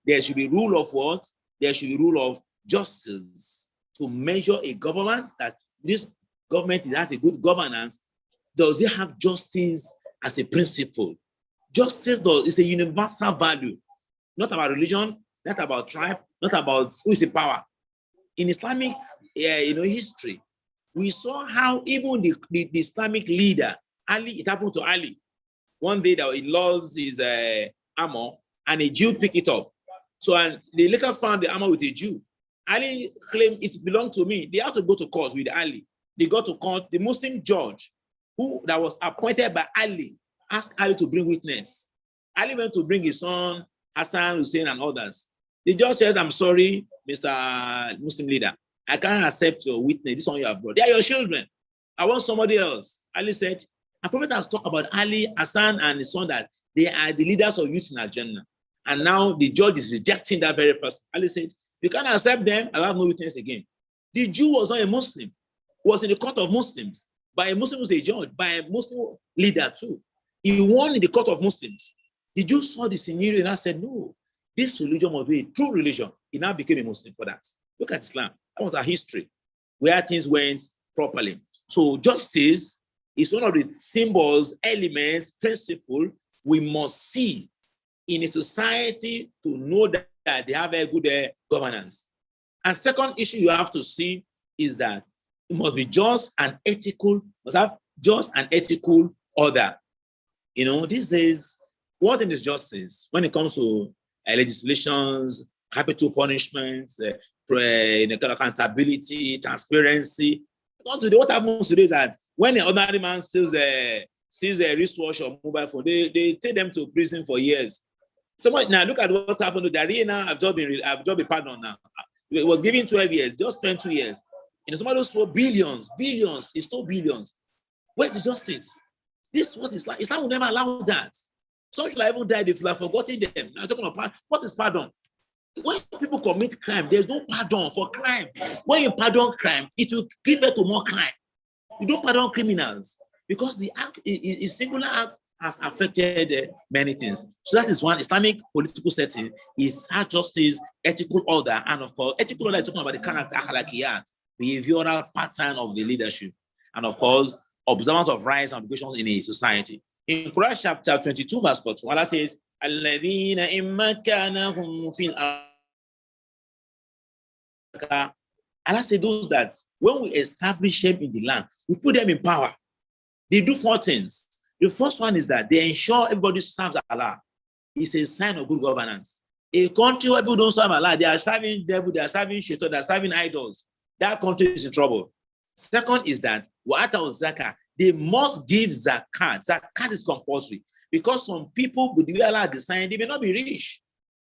there should be rule of what? There should be rule of justice to measure a government, that this government has a good governance. Does it have justice as a principle? Justice is a universal value, not about religion, not about tribe, not about who is the power. In Islamic history, we saw how even the Islamic leader, Ali, it happened to Ali. One day that he lost his armor and a Jew picked it up. So and they later found the armor with a Jew. Ali claimed it belonged to me. They had to go to court with Ali. They got to court. The Muslim judge that was appointed by Ali asked Ali to bring witness. Ali went to bring his son, Hassan, Hussein, and others. The judge says, I'm sorry, Mr. Muslim leader. I can't accept your witness. This one you have brought. They are your children. I want somebody else. Ali said, a prophet has talked about Ali, Hassan, and his son that they are the leaders of youth in Al-Jannah. And now the judge is rejecting that very person. Ali said, you can't accept them. I'll have no witness again. The Jew was not a Muslim. He was in the court of Muslims. By a Muslim was a judge, by a Muslim leader too. He won in the court of Muslims. The Jew saw the scenario and I said, no, this religion must be a true religion. He now became a Muslim for that. Look at Islam. That was our history, where things went properly. So justice is one of the symbols, elements, principles we must see in a society to know that they have a good governance. And second issue you have to see is that it must be just and ethical, must have just and ethical order. You know, these days, what is justice when it comes to legislations, capital punishments, accountability, transparency? What happens today is that when an ordinary man steals a wristwatch or mobile phone, they take them to prison for years. Now look at what happened to Daria. Now I've just been pardoned now. It was given 12 years, just spent 2 years. You know, somebody stole billions, he stole billions. Where's the justice? This is what Islam. Islam will never allow that. Some should have even died if you have forgotten them. Now talking about what is pardon? When people commit crime, there's no pardon for crime. When you pardon crime, it will give birth to more crime. You don't pardon criminals because the act is singular act has affected many things. So that is one. Islamic political setting is hard justice, ethical order, and of course, ethical order is talking about the character, akhlaqiyat, behavioral pattern of the leadership, and of course, observance of rights and obligations in a society. In Quran chapter 22, verse 42, Allah says, "Alladhina immakanahum fil ardi." Allah said those that when we establish them in the land, we put them in power. They do 4 things. The first one is that they ensure everybody serves Allah. It's a sign of good governance. A country where people don't serve Allah, they are serving devil, they are serving shaitan, they are serving idols. That country is in trouble. Second is that zakah, they must give zakat. Zakat is compulsory because some people with the way Allah designed, they may not be rich.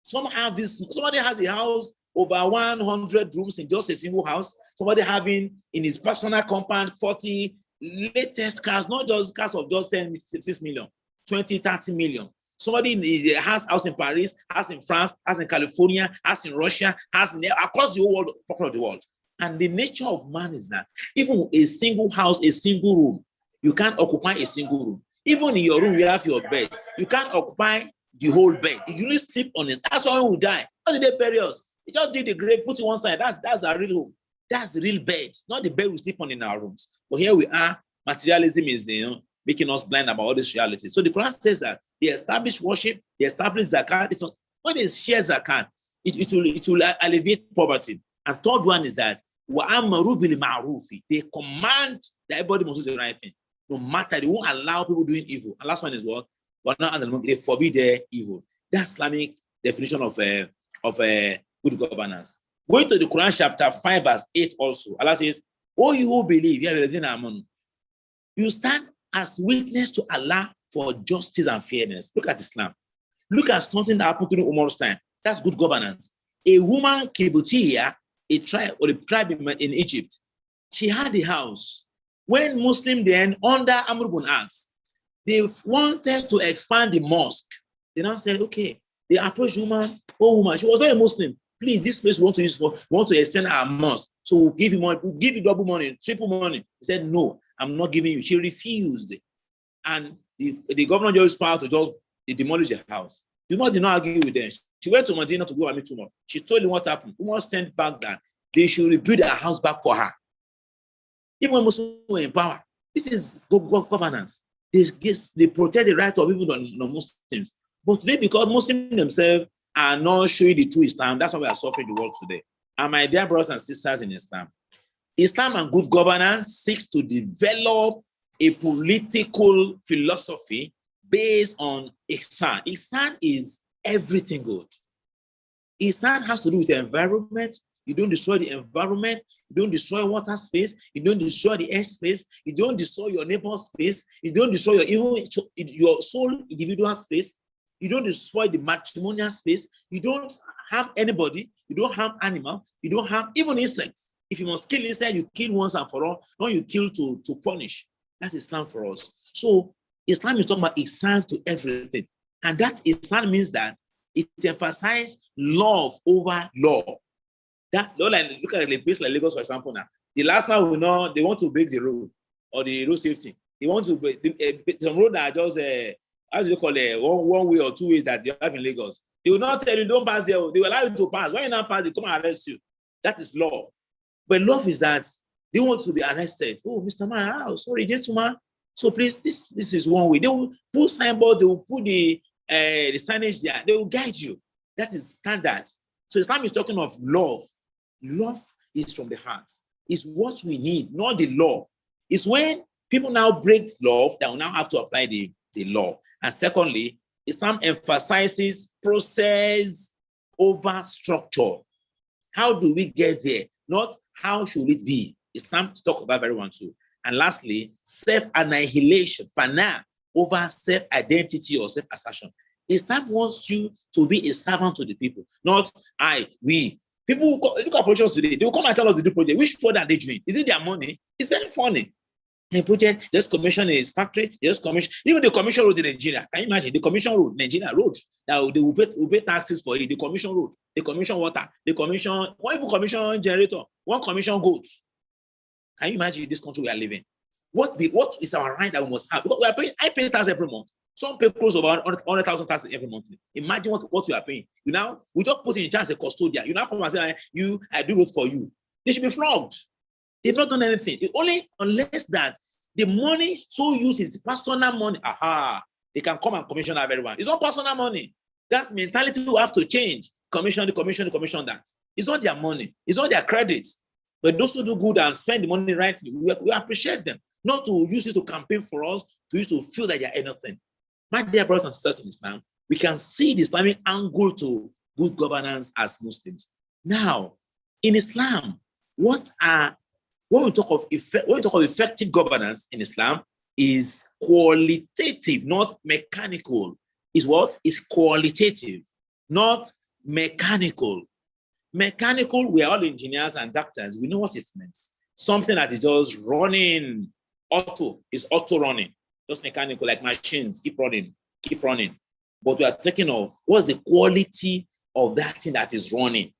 Some have this. Somebody has a house over 100 rooms in just a single house. Somebody having in his personal compound 40 latest cars, not just cars of just 10, 6 million, 20, 30 million. Somebody has house in Paris, house in France, house in California, house in Russia, house in across the whole world, across the world. And the nature of man is that even a single house, a single room, you can't occupy a single room. Even in your room, you have your bed. You can't occupy the whole bed. You only sleep on it. That's why we die. How did they bury us? They just did the grave, put it one side. That's our real home. That's the real bed, not the bed we sleep on in our rooms. But here we are. Materialism is making us blind about all this reality. So the Quran says that they establish worship, they establish zakat. When they share zakat, it will alleviate poverty. And third one is that they command that everybody must do the right thing. No matter, they won't allow people doing evil. And last one is what? They forbid their evil. That's Islamic definition of good governance. Going to the Quran chapter 5 verse 8 also, Allah says, "Oh, you who believe, you stand as witness to Allah for justice and fairness." Look at Islam. Look at something that happened during Umar's time. That's good governance. A woman, Kibutiya, a tribe in Egypt, she had a house. When Muslim then, under Amr ibn As, they wanted to expand the mosque. They now said, okay, they approached the woman, "Oh woman, she was not a Muslim. Please, this place we want to extend our mosque. So we'll give you money, we'll give you double money, triple money." He said, "No, I'm not giving you." She refused. And the governor just power to just demolish the house. The woman did not argue with them. She went to Medina to go and meet Umar. She told him what happened. Umar sent back that they should rebuild her house back for her. Even when Muslims were in power, this is governance. They protect the right of even non-Muslims. But today, because Muslims themselves are not showing the true Islam, that's why we are suffering the world today. And my dear brothers and sisters in Islam, Islam and good governance seeks to develop a political philosophy based on ihsan. Ihsan is everything good. Ihsan has to do with the environment. You don't destroy the environment. You don't destroy water space. You don't destroy the air space. You don't destroy your neighbor's space. You don't destroy your sole individual space. You don't destroy the matrimonial space. You don't harm anybody. You don't harm animal. You don't harm even insects. If you must kill insect, you kill once and for all. Not you kill to punish. That's Islam for us. So Islam is talking about ihsan to everything. And that ihsan means that it emphasizes love over law. That look at a place like Lagos, for example. Now, the last time we know they want to break the road or the road safety. They want to some road that are just how do you call it, one way or two ways that you have in Lagos. They will not tell you don't pass there. They will allow you to pass. When you not pass, they come and arrest you. That is law. But love is that they want to be arrested. "Oh, Mr. Man, sorry, gentleman. So please, this is one way." They will put signboard. They will put the signage there. They will guide you. That is standard. So Islam is talking of love. Love is from the heart. It's what we need, not the law. It's when people now break love that will now have to apply the law. And secondly, Islam emphasizes process over structure. How do we get there? Not how should it be. Islam talks about very one too. And lastly, self-annihilation, fana, over self-identity or self-assertion. Islam wants you to be a servant to the people, not I, we. People look at politicians today, they will come and tell us to do project. Which project are they doing? Is it their money? It's very funny. A project, just commission his factory, just commission, even the commission road in Nigeria. Can you imagine the commission road, Nigeria road? Now they will pay taxes for it, the commission road, the commission water, the commission, one even commission generator, one commission goods. Can you imagine this country we are living? What is our right that we must have? Because we are paying, I pay tax every month. Some pay close about 100,000 taxes every month. Imagine what you are paying. You now, we just put in charge a custodian. You now come and say, I do it for you. They should be flogged. They've not done anything. It only unless that the money so used is personal money. They can come and commission everyone. It's not personal money. That's mentality we have to change. Commission that. It's not their money. It's not their credit. But those who do good and spend the money rightly, we appreciate them. Not to use it to campaign for us, to use to feel that they are anything. My dear brothers and sisters in Islam, we can see the Islamic angle to good governance as Muslims. Now, in Islam, when we talk of effective governance in Islam, is qualitative, not mechanical. Is what? Is qualitative, not mechanical. Mechanical, we are all engineers and doctors. We know what it means. Something that is just running, auto running. Just mechanical, like machines, keep running. But we are taking off, what's the quality of that thing that is running?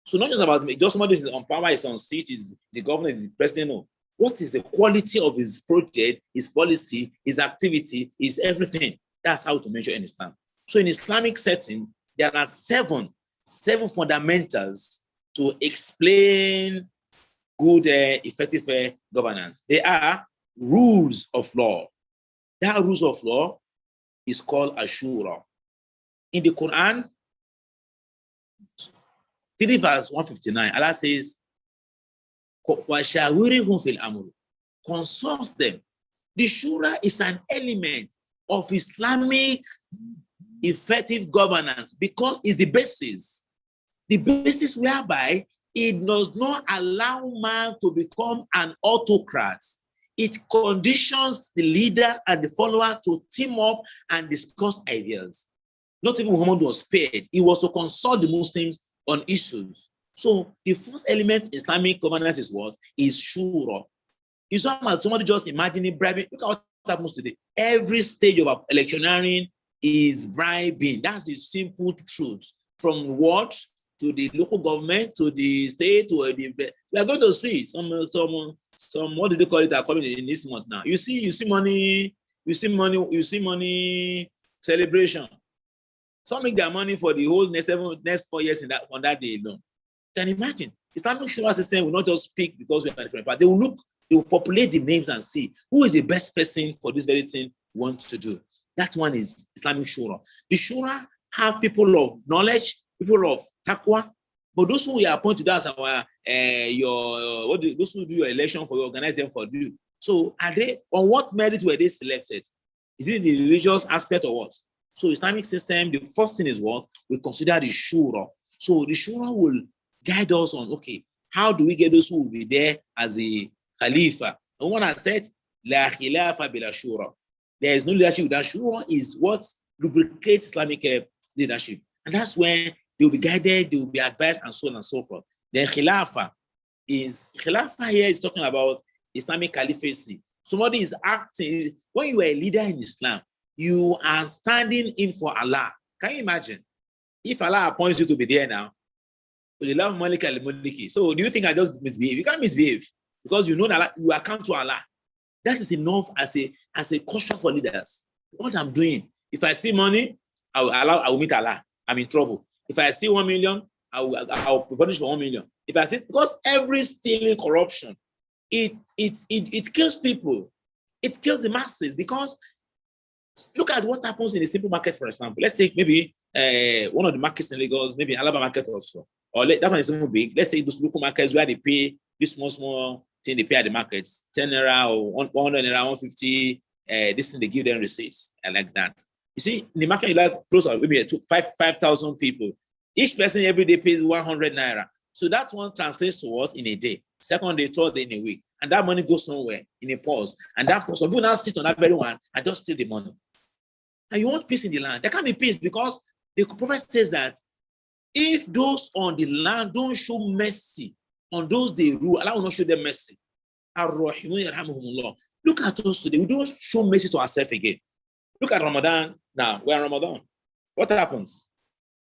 So not just about just somebody is on power, is on seat, is the governor, is the president. No. What is the quality of his project, his policy, his activity, his everything? That's how to measure in Islam. So in Islamic setting, there are seven fundamentals to explain good, effective governance. They are rules of law. That rules of law is called Ashura. In the Quran, 3 verse 159, Allah says, consult them. The Shura is an element of Islamic effective governance because it's the basis whereby it does not allow man to become an autocrat. It conditions the leader and the follower to team up and discuss ideas. Not even Muhammad was spared. He was to consult the Muslims on issues. So the first element in Islamic governance is what? Is shura. It's not about somebody just imagining bribing. Look at what happens today. Every stage of electioneering is bribing. That's the simple truth. From what to the local government, to the state, to the, we are going to see some what do they call it are coming in this month now. You see money celebration. Some make their money for the whole next 4 years on that day alone. Can you imagine? Islamic Shura system will not just speak because we are different, but they will populate the names and see who is the best person for this very thing we want to do. That one is Islamic Shura. The Shura have people of knowledge, people of taqwa, but those who we appoint to that our those who do your election for you, organize them for you. So are they on what merit were they selected? Is it the religious aspect or what? So Islamic system, the first thing is what? We consider the Shura. So the Shura will guide us on, okay, how do we get those who will be there as the Khalifa? The one that said, La khilafa bila Shura. There is no leadership without Shura is what lubricates Islamic leadership. And that's when they will be guided, they will be advised, and so on and so forth. Then Khilafa here is talking about Islamic caliphate. Somebody is acting, when you are a leader in Islam, you are standing in for Allah. Can you imagine? If Allah appoints you to be there now, so do you think I just misbehave? You can't misbehave because you know that you account to Allah. That is enough as a caution for leaders. What I'm doing, if I steal money, I will meet Allah. I'm in trouble. If I steal 1 million, I will punish for 1 million. If I steal, because every stealing corruption, it kills people. It kills the masses because look at what happens in the simple market, for example. Let's take maybe one of the markets in Lagos, maybe Alaba market also. Or that one is so big. Let's take those local markets where they pay this small thing they pay at the markets, 10 naira or 100 naira, 150. This thing they give them receipts. I like that. You see, in the market, you like close to maybe 5,000 people. Each person every day pays 100 naira. So that one translates to what in a day, second day, third day in a week. And that money goes somewhere in a pause. And that person will now sit on that very one and just steal the money. And you want peace in the land. There can't be peace because the prophet says that if those on the land don't show mercy on those they rule, Allah will not show them mercy. Look at us today. We don't show mercy to ourselves again. Look at Ramadan now. We're in Ramadan. What happens?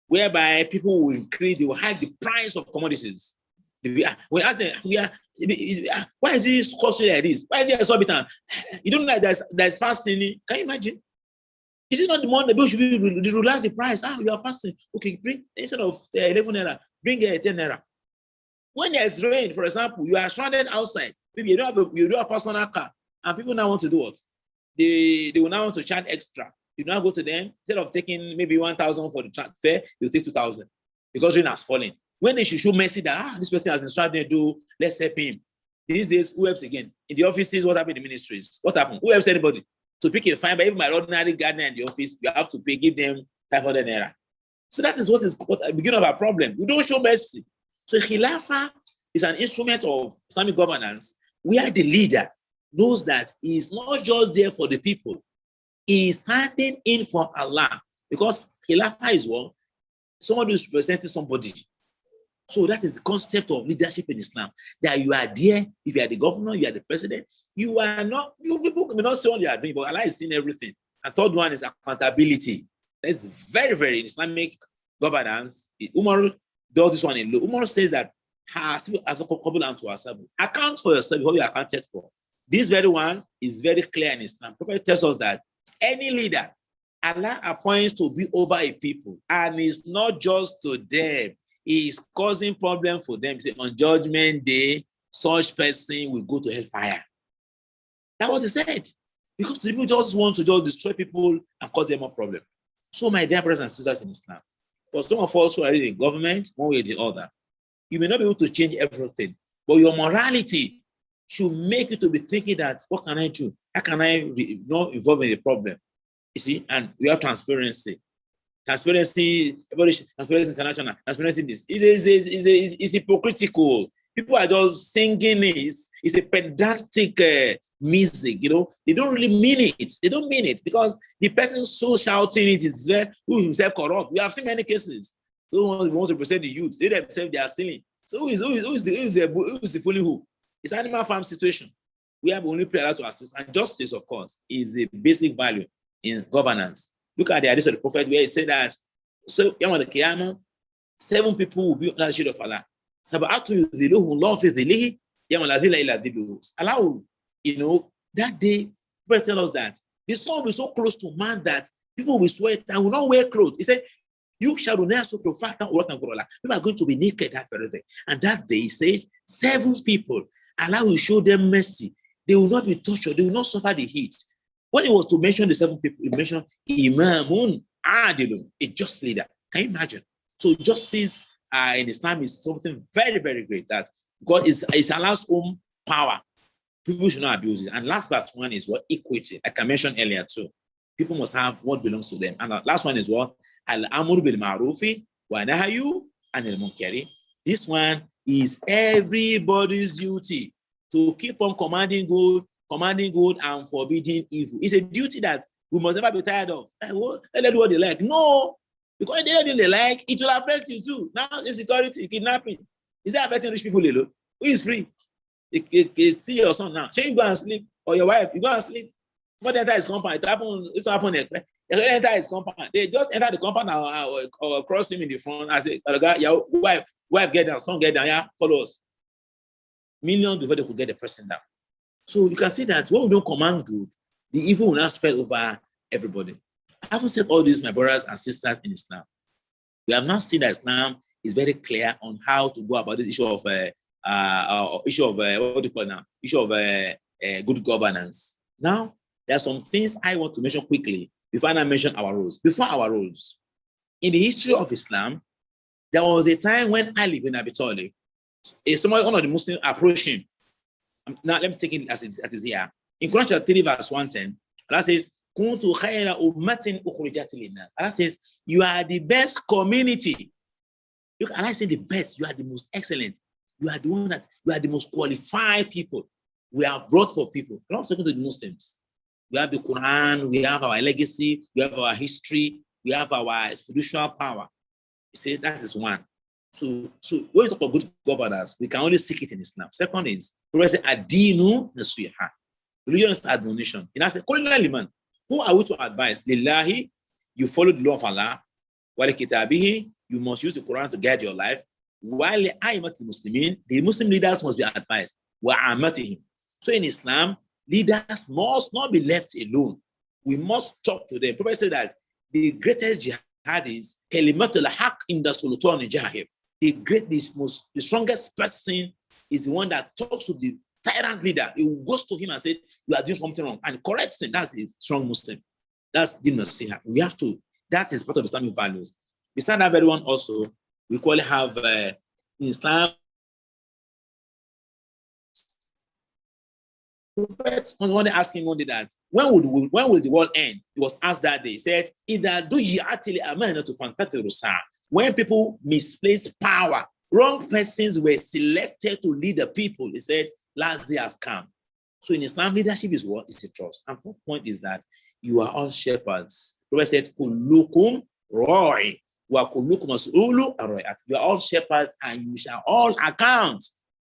Whereby people will increase, they will hike the price of commodities. We ask them, why is this costly like this? Why is it exorbitant? You don't know that there's fasting. Can you imagine? Is it not the money that people should be relax the price? You are fasting. Okay, bring instead of 11 naira, bring 10 naira. When there's rain, for example, you are stranded outside. Maybe you don't have a personal car, and people now want to do what? They will now want to charge extra. You now go to them, instead of taking maybe 1,000 for the fare, you take 2,000 because rain has fallen. When they should show mercy that this person has been stranded, let's help him. These days, who helps again? In the offices, what happened in the ministries? What happened? Who helps anybody? To pick a fine, but even my ordinary gardener in the office, you have to pay, give them 500 naira. So that is what the beginning of our problem. We don't show mercy. So Khilafah is an instrument of Islamic governance where the leader knows that he is not just there for the people. He is standing in for Allah, because Khilafah is what? Somebody who is representing somebody. So that is the concept of leadership in Islam, that you are there. If you are the governor, you are the president, you are not, people may not say what you are doing, but Allah is seeing everything. And third one is accountability. That's very, very Islamic governance. Umar does this one in law. Umar says that as a couple unto ourselves, account for yourself what you are accounted for. This very one is very clear in Islam. Prophet tells us that any leader Allah appoints to be over a people, and it's not just to them. He is causing problem for them. Say, on judgment day, such person will go to hellfire. That was he said. Because the people just want to just destroy people and cause them more problem. So, my dear brothers and sisters in Islam, for some of us who are in government, one way or the other, you may not be able to change everything, but your morality should make you to be thinking that, what can I do? How can I not involve in the problem? You see, and we have transparency. Transparency international, transparency this is hypocritical. People are just singing it. It's a pedantic music, They don't really mean it. They don't mean it because the person so shouting it is who himself corrupt. We have seen many cases. Those who want to present the youth, they themselves they are stealing. So who is the fully who? It's an animal farm situation. We have only prayer to assist, and justice, of course, is a basic value in governance. Look at the hadith of the Prophet where he said that, so Yawm al-Qiyamah, 7 people will be under the shade of Allah. Allah will, that day, Prophet tells us that the sun will be so close to man that people will sweat and will not wear clothes. He said, you shall not so profile. People are going to be naked that very day. And that day, he says, 7 people, Allah will show them mercy. They will not be tortured. They will not suffer the heat. When he was to mention the 7 people, he mentioned Imamun Adilun, a just leader. Can you imagine? So justice in Islam is something very, very great. That God is Allah's own power. People should not abuse it. And last but one is what? Equity. Like I mentioned earlier too. People must have what belongs to them. And the last one is what? Al-amru bil ma'rufi wa nahyu anil munkari. This one is everybody's duty to keep on commanding good and forbidding evil. It's a duty that we must never be tired of. Let them do what they like. No, because they do what they like, it will affect you too. Now, insecurity, kidnapping, is that affecting rich people alone? Who is free? See your son now. Shall you go and sleep? Or your wife, you go and sleep. Somebody enter his compound. It's happened. They enter his compound. They just enter the compound or cross him in the front and say, your wife get down, son get down, yeah, follow us. Millions before they could get the person down. So you can see that when we don't command good, the evil will not spread over everybody. I haven't said all this, my brothers and sisters in Islam. We have now seen that Islam is very clear on how to go about this issue of good governance. Now, there are some things I want to mention quickly before I mention our rules. Before our rules, in the history of Islam, there was a time when Ali bin Abi Talib, one of the Muslims approached him. Now, let me take it as it is here. In Quran chapter 3, verse 110, Allah says, Kuntu khayra ummatin ukhrijat linnas. Allah says, you are the best community. Look, Allah says the best, you are the most excellent. You are the one that, you are the most qualified people. We are brought for people. I'm not talking to the Muslims. We have the Quran, we have our legacy, we have our history, we have our spiritual power. You see, that is one. So when we talk about good governance, we can only seek it in Islam. Second is, Adinu nasiha. Religion is admonition. And I said, liman, who are we to advise? Lillahi, you follow the law of Allah. Wali kitabihi, you must use the Quran to guide your life. While the Muslim leaders must be advised. Wa amatihim. So in Islam, leaders must not be left alone. We must talk to them. Prophet said that the greatest jihad is kalimatul haq in the sultan jahib. The strongest person is the one that talks to the tyrant leader. He goes to him and says, you are doing something wrong, and corrects him. That's a strong Muslim. That's the nasiha. We have to, that is part of Islamic values. Besides that very one also, we call it have in Islam. Prophet was asking one day that when will the world end? He was asked that day. He said, when people misplace power, wrong persons were selected to lead the people. He said, last day has come. So in Islam, leadership is what? It's a trust. And the point is that you are all shepherds. Prophet said, kullukum ra'i wa kullukum mas'ulu an ra'iyat. You are all shepherds and you shall all account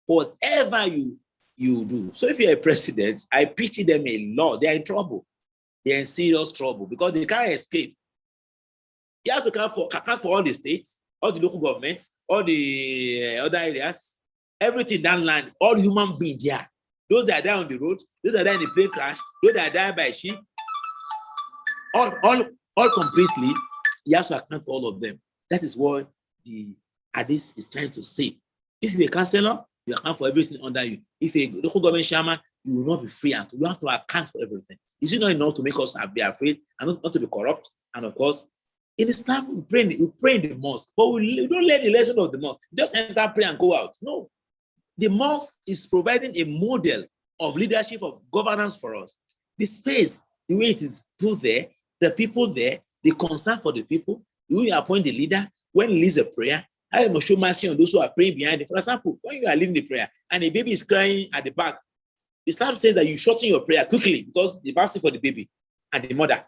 for whatever you do. So if you're a president, I pity them a lot. They're in trouble. They're in serious trouble because they can't escape. You have to account for all the states, all the local governments, all the other areas, everything, that land, all human beings there. Those that die on the road, those that die in the plane crash, those that die by ship, all completely, you have to account for all of them. That is what the hadith is trying to say. If you're a counselor, you account for everything under you. If you're a local government chairman, you will not be free. You have to account for everything. Is it not enough to make us be afraid and not to be corrupt? And of course, in Islam, we pray in the mosque, but we don't learn the lesson of the mosque. Just enter, pray, and go out. No. The mosque is providing a model of leadership, of governance for us. The space, the way it is put there, the people there, the concern for the people, the way you appoint the leader, when he leads a prayer, I must show mercy on those who are praying behind it. For example, when you are leading the prayer and a baby is crying at the back, Islam says that you shorten your prayer quickly because the mercy for the baby and the mother.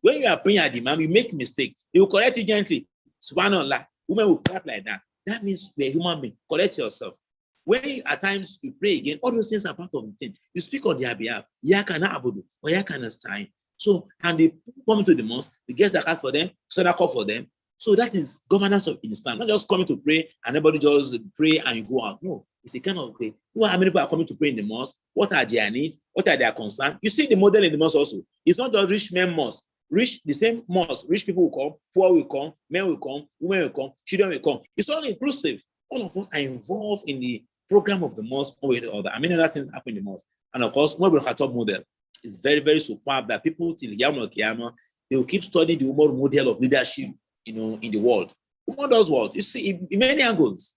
When you are praying at the imam, you make a mistake. He will correct you gently. Subhanallah. Women will clap like that. That means you're a human being. Correct yourself. When at times you pray again, all those things are part of the thing. You speak on their behalf. Yakana abudu or yakana stein. So, and they come to the mosque, we get zakat for them, sadaqah for them. So that is governance of Islam. Not just coming to pray and everybody just pray and you go out. No, it's a kind of way. How many people are coming to pray in the mosque? What are their needs? What are their concerns? You see the model in the mosque also. It's not just rich men mosque. The same mosque. Rich people will come, poor will come, men will come, women will come, children will come. It's all inclusive. All of us are involved in the program of the mosque, one way or the other. I mean, other things happen in the mosque. And of course, Umar Khattab model is very, very superb that people till Yawm al-Qiyamah, they will keep studying the Umar model of leadership, in the world. Umar does what? You see, in many angles,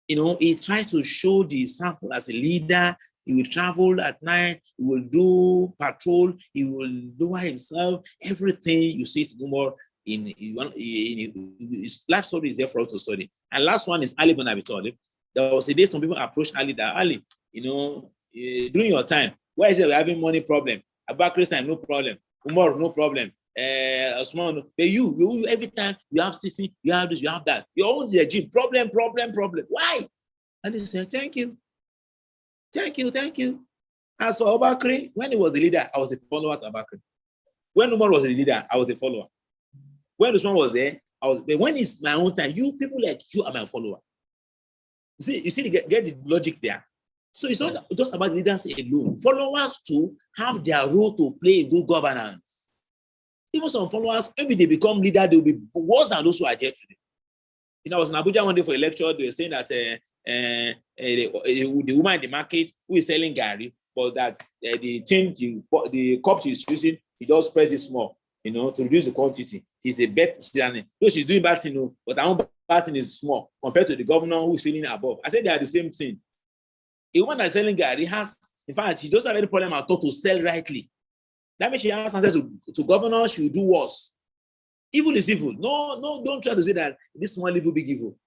he tries to show the example as a leader. He will travel at night, he will do patrol, he will do by himself, everything you see to Umar in his life story is there for us to study. And last one is Ali ibn Abi Talib. There was a day some people approached Ali that Ali, during your time, why is it we're having money problem? Abakr time, no problem. Umar, no problem. Osman, but you every time you have Sifi, you have this, you have that. Your own regime, problem. Why? And he said, thank you. As for Abakr, when he was the leader, I was a follower to Abakr. When Umar was the leader, I was a follower. When Usman was there, but when it's my own time, you people like you are my follower. You see, get the logic there. So it's not just about leaders alone. Followers too have their role to play in good governance. Even some followers, maybe they become leader, they'll be worse than those who are there today. I was in Abuja one day for a lecture. They were saying that the woman in the market who is selling Gary, but that the cup she's using, he just press it small, to reduce the quantity. He's a bad, though she's doing bad thing, but her own bad thing is small compared to the governor who is selling above. I said they are the same thing. A woman that's selling Gary has, in fact, she doesn't have any problem at all to sell rightly. That means she has answers to governor, she will do worse. Evil is evil. No, don't try to say that this small evil, big evil.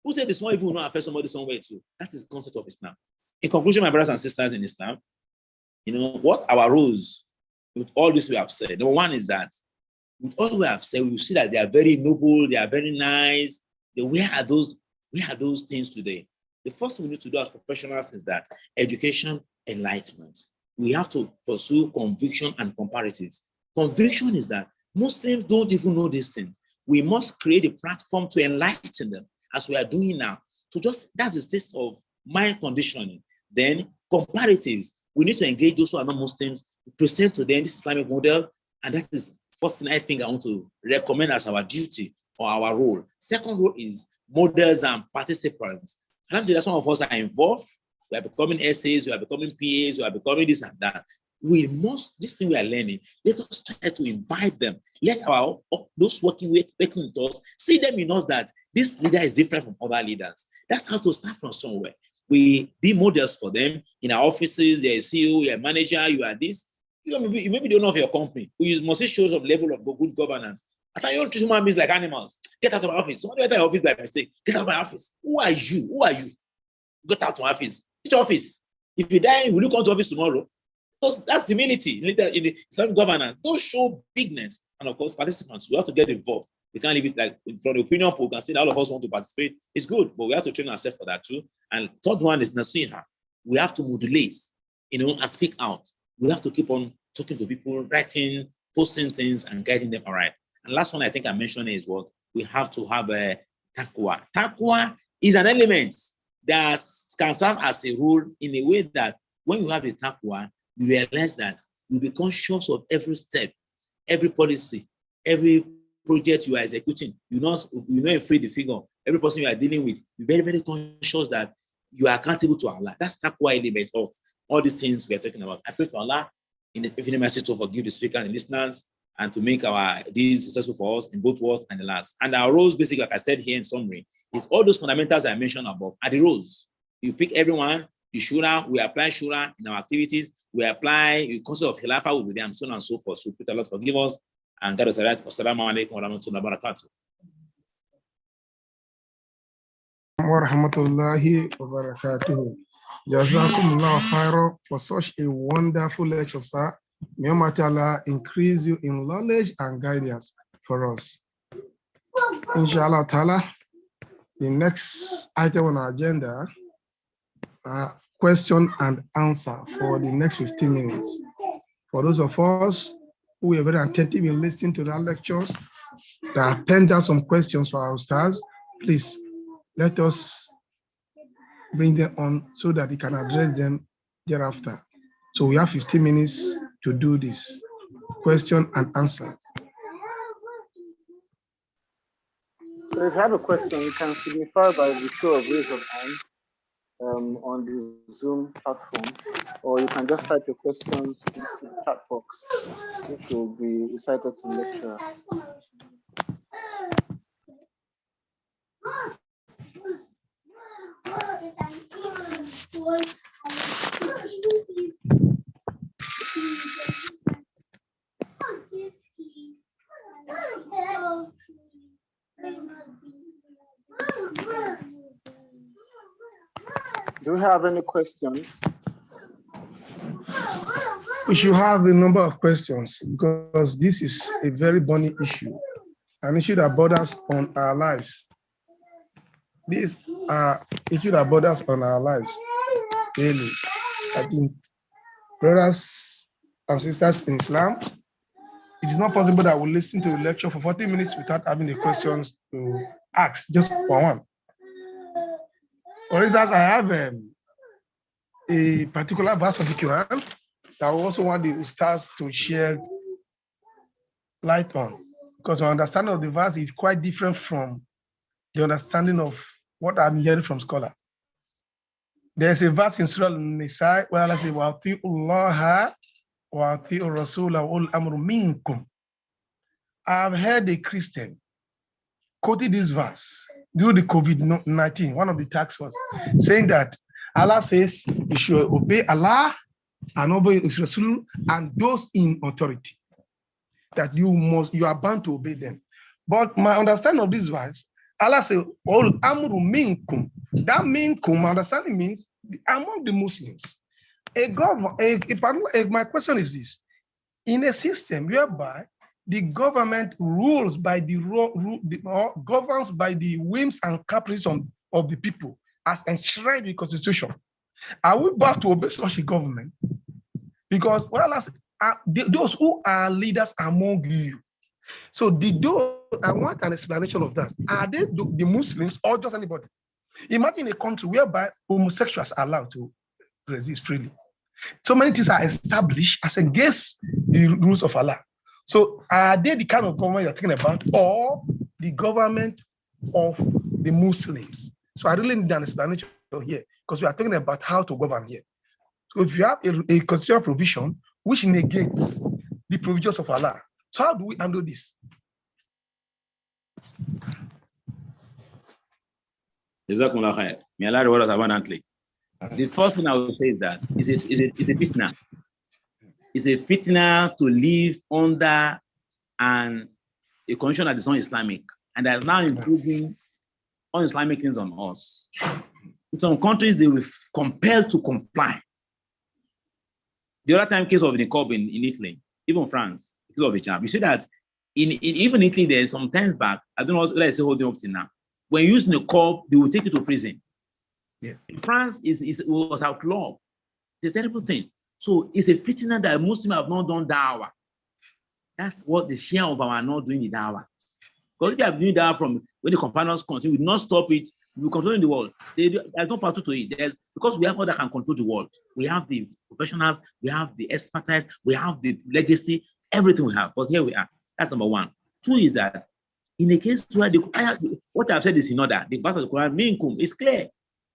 Who said the small evil will not affect somebody somewhere too? That is the concept of Islam. In conclusion, my brothers and sisters in Islam, what our roles with all this we have said. Number one is that with all we have said, we see that they are very noble, they are very nice. Where are those things today? The first thing we need to do as professionals is that education, enlightenment. we have to pursue conviction and comparatives. Conviction is that Muslims don't even know these things. We must create a platform to enlighten them, as we are doing now. So that's the state of mind conditioning. Then comparatives, we need to engage those who are not Muslims, present to them this Islamic model, and that is first thing I think I want to recommend as our duty or our role. Second role is models and participants. Alhamdulillah, some of us are involved. We are becoming essays, we are becoming PAs, we are becoming this and that. We must, this thing we are learning, let us try to invite them. Let those working with us see them in us that this leader is different from other leaders. That's how to start from somewhere. We be models for them in our offices. You're a CEO, you're a manager, you are this. You maybe don't know of your company. We must show some level of good governance. I thought you don't treat human beings like animals. Get out of my office. Somebody enter your office by mistake. Get out of my office. Who are you? Who are you? Get out of my office. Which office? If you die, will you come to office tomorrow? So that's humility in the Islamic governance. Don't show bigness. And of course, participants, we have to get involved. We can't leave it like from the opinion poll, can say that all of us want to participate. It's good, but we have to train ourselves for that too. And third one is nasiha. We have to modulate, and speak out. We have to keep on talking to people, writing, posting things, and guiding them all right. And last one I think I mentioned is what we have to have a taqwa. Taqwa is an element that can serve as a rule in a way that when you have the taqwa, you realize that you be conscious of every step, every policy, every project you are executing. You're not afraid the figure. Every person you are dealing with, you're very, very conscious that you are accountable to Allah. That's taqwa element of all these things we are talking about. I pray to Allah in the infinite mercy to forgive the speaker and the listeners and to make our deeds successful for us in both words and the last. And our roles, basically, like I said here in summary, is all those fundamentals I mentioned above are the roles. You pick everyone. The shura, we apply shura in our activities. We apply the concept of khilafa will be there, and so on and so forth. So pray Allah forgive us and God us right. Assalamu alaikum wa rahmatullahi wa barakatuh. Wa rahmatullahi wa barakatuh. Jazakumullah khairan for such a wonderful lecture, sir. May Allah increase you in knowledge and guidance for us. Inshallah ta'ala, the next item on our agenda, question and answer for the next 15 minutes. For those of us who are very attentive in listening to the lectures, that have penned down some questions for our stars, please let us bring them on so that we can address them thereafter. So we have 15 minutes to do this, question and answer. So if you have a question, you can signify by the show of raise of hand on the Zoom platform, or you can just type your questions into the chat box, which will be recited to lecture. Do we have any questions? We should have a number of questions because this is a very burning issue, an issue that borders on our lives. These are issues that borders on our lives daily. I think, brothers and sisters in Islam, it is not possible that we listen to a lecture for 40 minutes without having the questions to ask, just for one. For instance, I have a particular verse of the Quran that I also want the ustaz to share light on, because my understanding of the verse is quite different from the understanding of what I'm hearing from scholars. There's a verse in Surah Al-Nisa where Allah says, وَأَطِيعُوا اللَّهَ وَأَطِيعُوا الرَّسُولَ وَأُولِي الْأَمْرِ مِنكُمْ. I've heard a Christian quoted this verse during the COVID-19, one of the tax force, saying that Allah says you should obey Allah and obey His Rasul and those in authority, that you are bound to obey them. But my understanding of this verse, Allah says, all amru minkum. That minkum, my understanding means among the Muslims. My question is this: in a system whereby the government rules by governs by the whims and caprices of the people as enshrined in the Constitution, are we bound to obey such a government? Because those who are leaders among you. So I want an explanation of that. Are they the Muslims or just anybody? Imagine a country whereby homosexuals are allowed to resist freely. So many things are established as against the rules of Allah. So are they the kind of government you're talking about, or the government of the Muslims? So I really need an explanation here, because we are talking about how to govern here. So if you have a constitutional provision which negates the provisions of Allah, so how do we handle this? May Allah reward us abundantly. The first thing I will say is that it's a fitna. It's a fitna to live under a condition that is not Islamic, and that is now improving un-Islamic things on us. In some countries, they will compelled to comply. The other time case of niqab in Italy, even France, case of hijab, you see that even Italy, there's some times back, I don't know what I say holding up to now. When you use niqab, they will take you to prison. Yes. In France, it was outlawed. It's a terrible thing. So it's a fitna that Muslims have not done dawah. That's what the share of our not doing the dawah. Because if you are doing dawah from when the companions continue, we will not stop it, we will control the world. There's no part to it. Because we have all that can control the world. We have the professionals, we have the expertise, we have the legacy, everything we have. But here we are. That's number one. Two is that in a case where what I've said is in order, the verse of the Quran, minkum, is clear.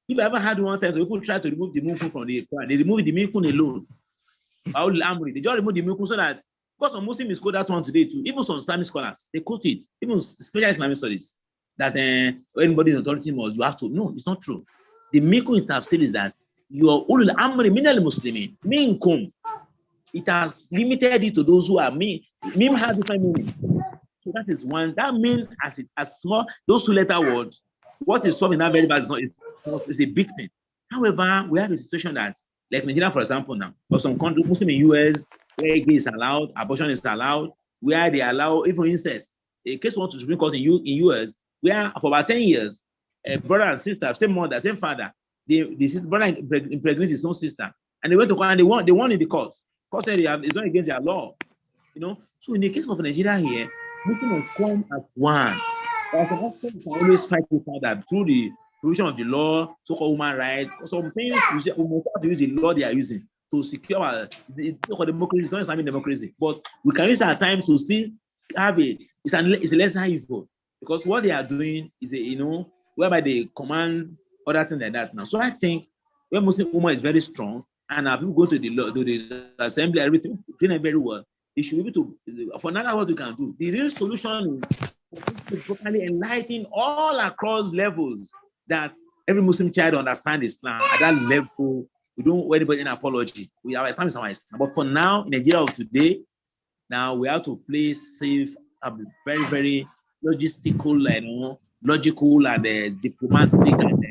If you ever had one time, so people try to remove the minkum from the Quran, they remove the minkum alone. They just remove the minkum so that, because some Muslims quote that one today too, even some Islamic scholars, they quote it, even special Islamic studies, that anybody in authority you have to. No, it's not true. The minkum it has said is that you are ulul amri minal muslimin, minkum. It has limited it to those who are me. Mim has different meaning. So that is one. That means as small, those two-letter words, what is solving that very bad is a big thing. However, we have a situation that, like Nigeria, for example, now, or some countries, Muslim in US, where gay is allowed, abortion is allowed, where they allow even incest. A case went to Supreme Court in US, where for about 10 years, a brother and sister, same mother, same father, the brother impregnated his own sister, and they went to court and they won in the court. Court said it's not against their law, So in the case of Nigeria here, Muslims come as one. As an option, we can always fight with that through the provision of the law, so-called human rights. Some things we must have to use the law they are using to secure our democracy. It's not Islamic democracy, but we can use our time to still have it. It's a lesser evil, because what they are doing is whereby they command other things like that now. So I think when Muslim Ummah is very strong and people go to the law, to the assembly, everything, doing it very well. They should be able to, for another what we can do. The real solution is to properly enlighten all across levels that every Muslim child understands Islam at that level. We don't owe anybody an apology. Our Islam is our Islam. But for now, in Nigeria of today, now we have to play safe, very, very logistical, logical and diplomatic and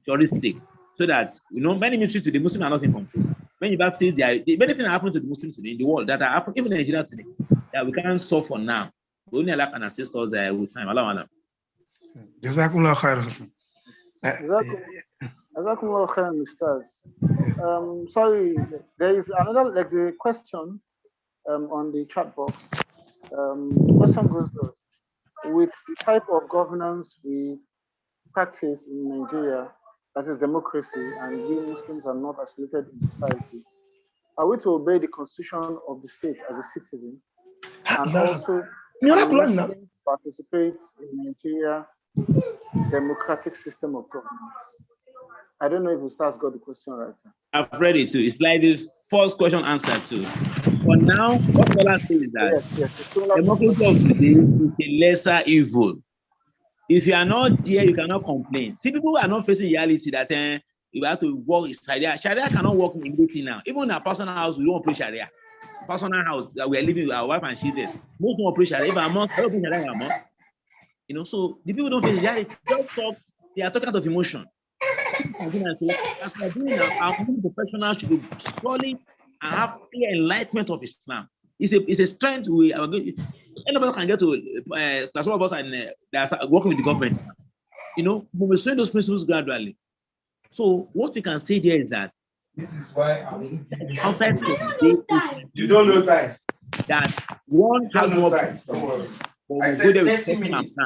juristic, so that many military to the Muslim are not in control. Many says many things are happening to the Muslims today in the world that are happening even in Nigeria today that we can't solve for now. We only Allah can assist us with time. Allah. Jazakumullah khairan. Jazakumullah khairan, Ustaz. Sorry, there is another the question on the chat box. The question goes thus: with the type of governance we practice in Nigeria, that is democracy, and we Muslims are not isolated in society, are we to obey the constitution of the state as a citizen and also participate in Nigeria democratic system of governance? I don't know if Ustaz got the question right. I've read it too. It's like the first question answered too. For now, what scholars say is that democracy of today is a lesser evil. If you are not there, you cannot complain. See, people are not facing reality that you have to work Sharia. Sharia cannot work immediately now. Even in our personal house, we don't play Sharia. Personal house that we are living with our wife and children. Most don't play Sharia. If I'm not, I don't play Sharia in our mosque. So the people don't face reality. They are talking out of emotion. As we are doing now, our professionals should be solid and have clear enlightenment of Islam. It's a strength anybody can get to class of us and they are working with the government. But we're showing those principles gradually. So what we can say there is that This is why I'm outside. You don't know time. That one has more time. Don't worry. I said 30 minutes.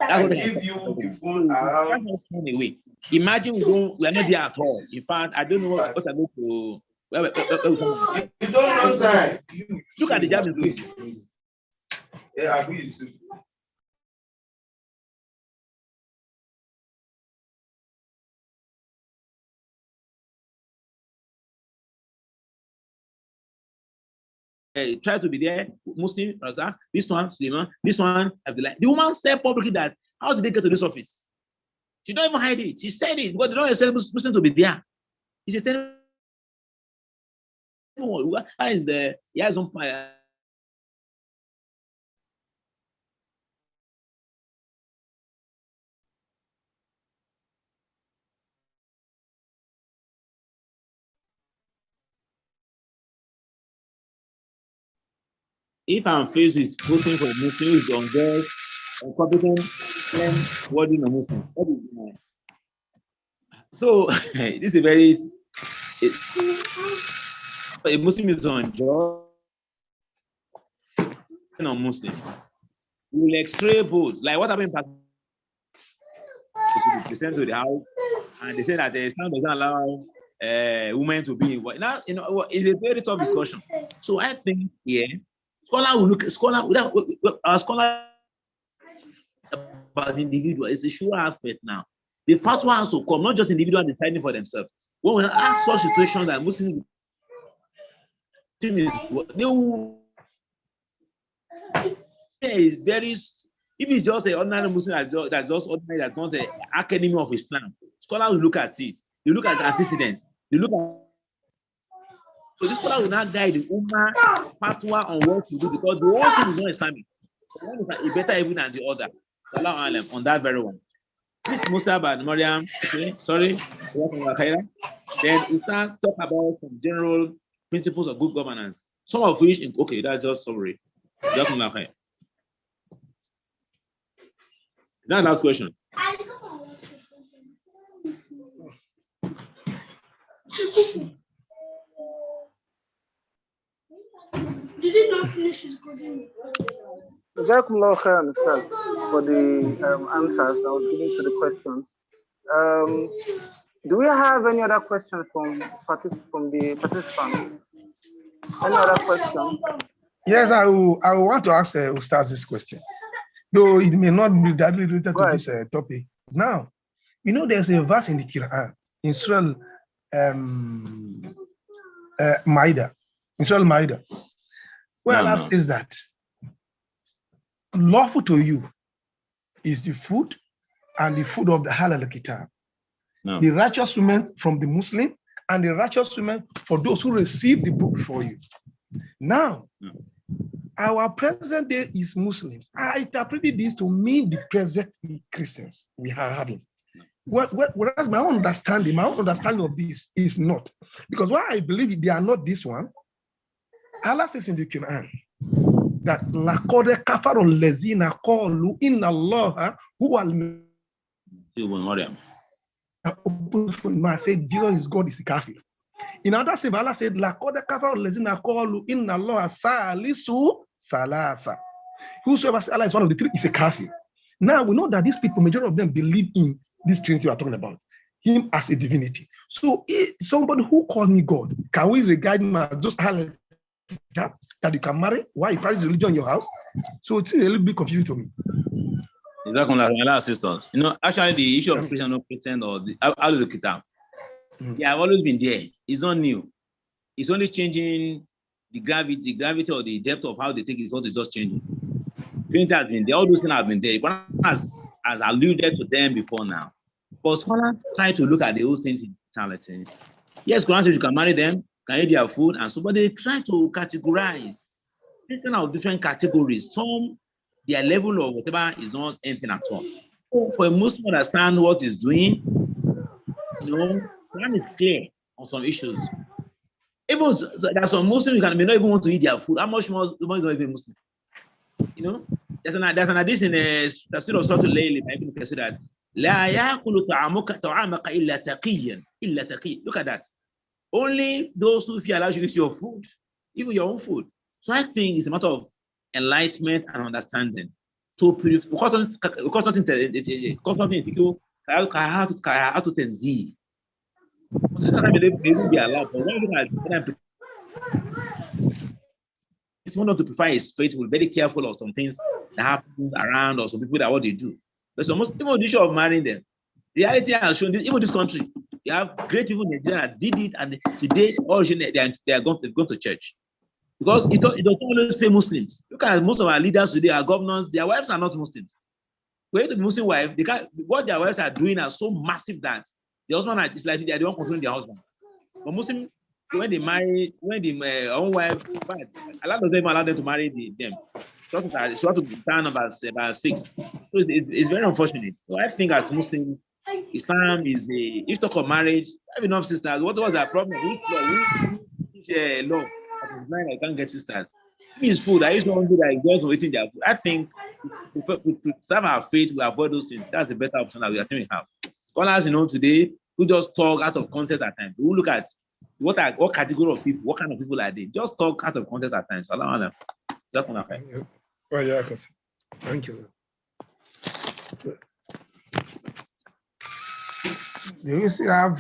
I give you the phone around. Away. Imagine we are not there at all. In fact, I don't know what I go to. You don't know time. Look at the job. Yeah, I agree. Try to be there, Muslim, this one, Suleiman, this one, Abdullah. The woman said publicly that, how did they get to this office? She don't even hide it. She said it, but they don't expect Muslim to be there. She said, how is the, he has some fire. If I'm faced with voting for Muslims on God, competent, then what do you know? What is it? So this is a very a Muslim is on job on Muslim. We will extray votes. Like what happened to be sent to the house, and they say that the Islam doesn't allow women to be involved. Now, you know, it's a very tough discussion. So I think scholar will look our scholar about the individual. It's a sure aspect now. The fatwa has to come, not just individual deciding for themselves. When we have such situations that Muslims is very, if it's just an ordinary Muslim that's just ordinary, that's not the academy of Islam, scholars will look at it. You look at antecedents. You look at, so this scholar will not guide the Ummah fatwa on what to do, because the whole thing is not Islamic. One is better even than the other. Allah Alam on that very one. This Musab and Maryam, okay, sorry, then we start talk about some general principles of good governance. Some of which, okay, that's just summary. That's last question. Did he not finish his question? Jazakumullah khairan for the answers I was giving to the questions. Do we have any other questions from the participants? Any other questions? Yes, I will want to ask Ustaz this question. Though it may not be directly related to this topic. Now, you know, there's a verse in the Quran, in Surah Maida, where Allah says that lawful to you is the food and the food of the halal kitab. The righteous women from the Muslim and the righteous women for those who receive the book before you. Now, our present day is Muslims. I interpreted this to mean the present Christians we are having. Whereas my own understanding of this is not. Because why I believe they are not this one, Allah says in the Quran that لَقَدْ كَفَرُ الَّذِينَ قَالُوا إِنَّ اللَّهَ هُوَ said Jesus is God is a kafir. In other words, Allah said, "Laqad kafara allazina qalu inna Allaha salisu salasa." Whosoever says Allah is one of the three is a kafir. Now we know that these people, majority of them, believe in this Trinity we are talking about, Him as a divinity. So, somebody who called me God, can we regard him as just that you can marry? Why you practice religion in your house? So it's a little bit confusing to me. Assistance. You know, actually, the issue of Christian no pretend or the Al-Kitab, they have always been there. It's not new. It's only changing the gravity or the depth of how they take it is what is just changing. Trinity has been there. All those things have been there. But has alluded to them before now. But scholars try to look at the whole things in totality. Yes, Quran says you can marry them, can eat their food, and so, but they try to categorize different categories. Some their level of whatever is not anything at all. For a Muslim to understand what he's doing, you know, Quran is clear on some issues. Even there's some Muslims may not even want to eat their food. How much more is not even Muslim? You know, there's an hadith in the Surah Al-Layl by Ibn Kathir that لا يأكل طعامك إلا تقيا. Look at that. Only those who feel allowed to use your food, even your own food. So I think it's a matter of enlightenment and understanding. To purify, because nothing people how to tenzi. They will be allowed, but when you look at it's one of to purify his faith, will be very careful of some things that happen around or some people that what they do. There's almost even the issue of marrying them. Reality has shown this, even this country, you have great people in Nigeria that did it, and today all they are going to church. Because it doesn't always pay Muslims. Look at most of our leaders today, our governors, their wives are not Muslims. When the Muslim wife, they can't, what their wives are doing are so massive that the husband is like they are the one controlling their husband. But Muslim, when they marry, when the own wife, Allah doesn't even allow them to marry them. So to turn about 6. So it's very unfortunate. So I think as Muslim, Islam is if you talk of marriage, I have enough sisters. What was our problem? We law. I can't get sisters. It's food. I used to do that. Girls waiting their food. I think to serve our faith, we avoid those things. That's the better option that we have. Scholars, today, who just talk out of context at times. We look at what category of people, what kind of people are they? Just talk out of context at times. Oh, yeah, thank you. Do you still have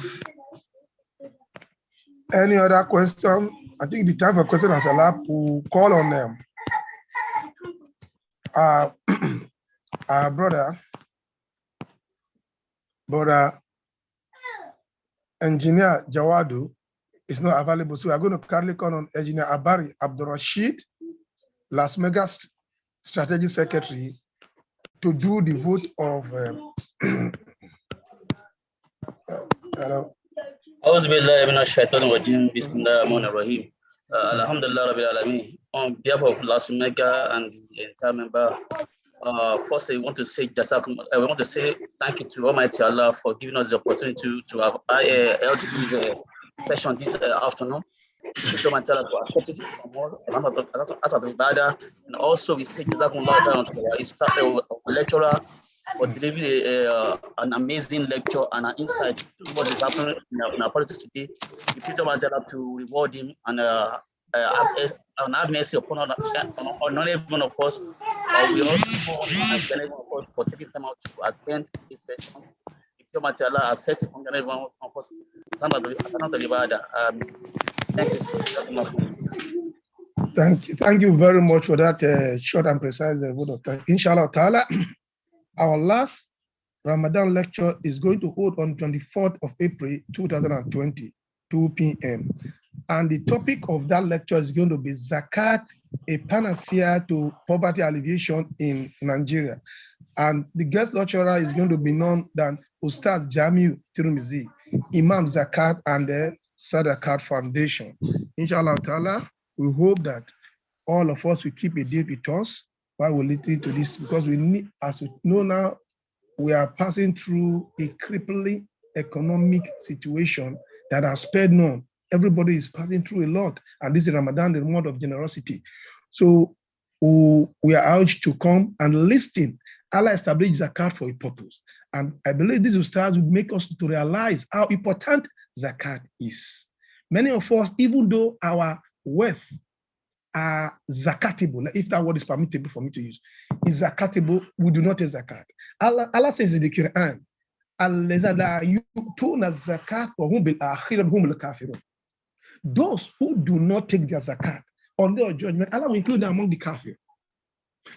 any other question? I think the time for question has allowed to call on them. Our brother, Engineer Jawadu is not available, so we are going to currently call on Engineer Abari Abdurrashid, LASUMEGA Strategy Secretary, to do the vote of hello. Alhamdulillah Rabbil Alameen. On behalf of LASUMEGA and the entire member, firstly, we want to say thank you to Almighty Allah for giving us the opportunity to have held this session this afternoon. So much to accept it out of Ibadah, and also we say Jazakumullah to our lecturer for delivering an amazing lecture and an insight to what is happening in our politics today. We pray to reward him and have mercy upon not every one of us. We also thank every one of us for taking time out to attend this session. We pray to Allah accept it from every one of us. Thank you very much for that short and precise word of thanks. Inshallah ta'ala, our last Ramadan lecture is going to hold on 24th of April 2020, 2 p.m. And the topic of that lecture is going to be Zakat, a panacea to poverty alleviation in Nigeria. And the guest lecturer is going to be none than Ustaz Jamil Tirmizi, Imam Zakat and the Sadakat Foundation. Inshallah ta'ala, we hope that all of us will keep a date with us while we're listening to this, because we need, as we know now, we are passing through a crippling economic situation that has spread known. Everybody is passing through a lot, and this is Ramadan, the month of generosity. So we are urged to come and listen. Allah established zakat for a purpose, and I believe this will start to make us to realize how important zakat is. Many of us, even though our wealth are zakatable, if that word is permissible for me to use, is zakatable, we do not take zakat. Allah says in the Quran, those who do not take their zakat on their judgment, Allah will include them among the kafir.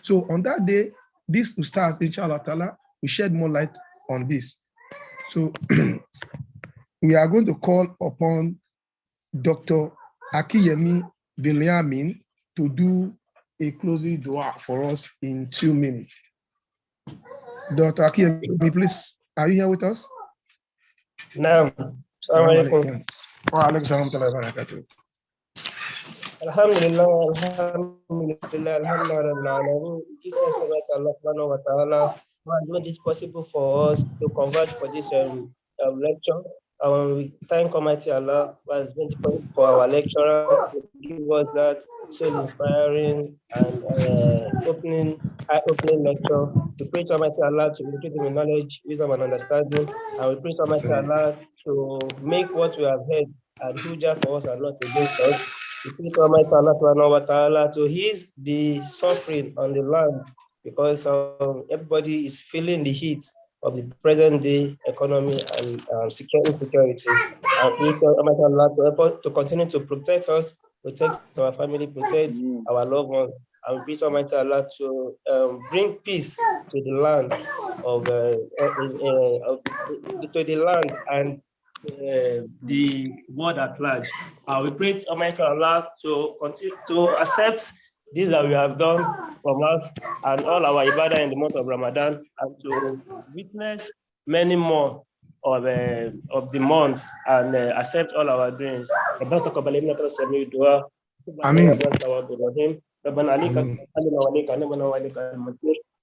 So on that day, this ustaz, inshallah ta'ala, we shed more light on this. So we are going to call upon Dr. Akiyemi Biliamin to do a closing dua for us in 2 minutes. Dr. Akiyemi, please, are you here with us? No. Assalamualaikum. Wa alaikum salam wa barakatuh. Alhamdulillah, alhamdulillah. Give thanks to Allah subhanahu wa ta'ala who has made it possible for us to converge for this lecture. We thank Almighty Allah who has made it possible for our lecturer to give us that so inspiring and eye-opening lecture. We pray to Almighty Allah to increase him in knowledge, wisdom, and understanding. And we pray to Almighty Allah to make what we have heard and hujah for us and not against us. We pray to Almighty Allah subhanahu wa ta'ala to ease the suffering on the land, because everybody is feeling the heat of the present day economy and insecurity. And we pray to Almighty Allah to help us to continue to protect us, protect our family, protect our loved ones. And we pray to Almighty Allah to bring peace to the land to the land and the world at large. We pray to Almighty Allah to continue to accept this that we have done from us and all our ibadah in the month of Ramadan, and to witness many more of the months and accept all our doings.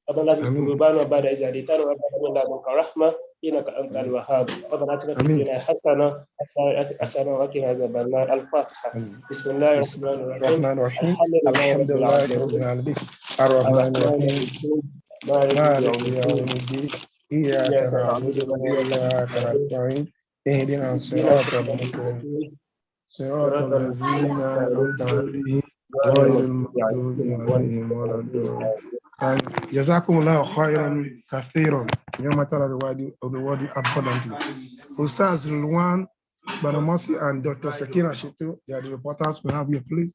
ربنا لا تزغ قلوبنا بعد إذ هديتنا وهب لنا من لدنك رحمة إنك أنت الوهاب ربنا آتنا في الدنيا حسنة وفي الآخرة حسنة وقنا عذاب النار. الفاتحة. بسم الله الرحمن الرحيم. الحمد لله رب العالمين الرحمن الرحيم مالك يوم الدين إياك نعبد وإياك نستعين اهدنا الصراط المستقيم صراط الذين أنعمت عليهم غير المغضوب عليهم ولا الضالين. جزاكم الله خيرا كثيرا. يوم ترى الوادي abundantly. Ustaz Rilwan, Badamasi, and Dr. Sakina Shitu, they are the reporters. We have you, please.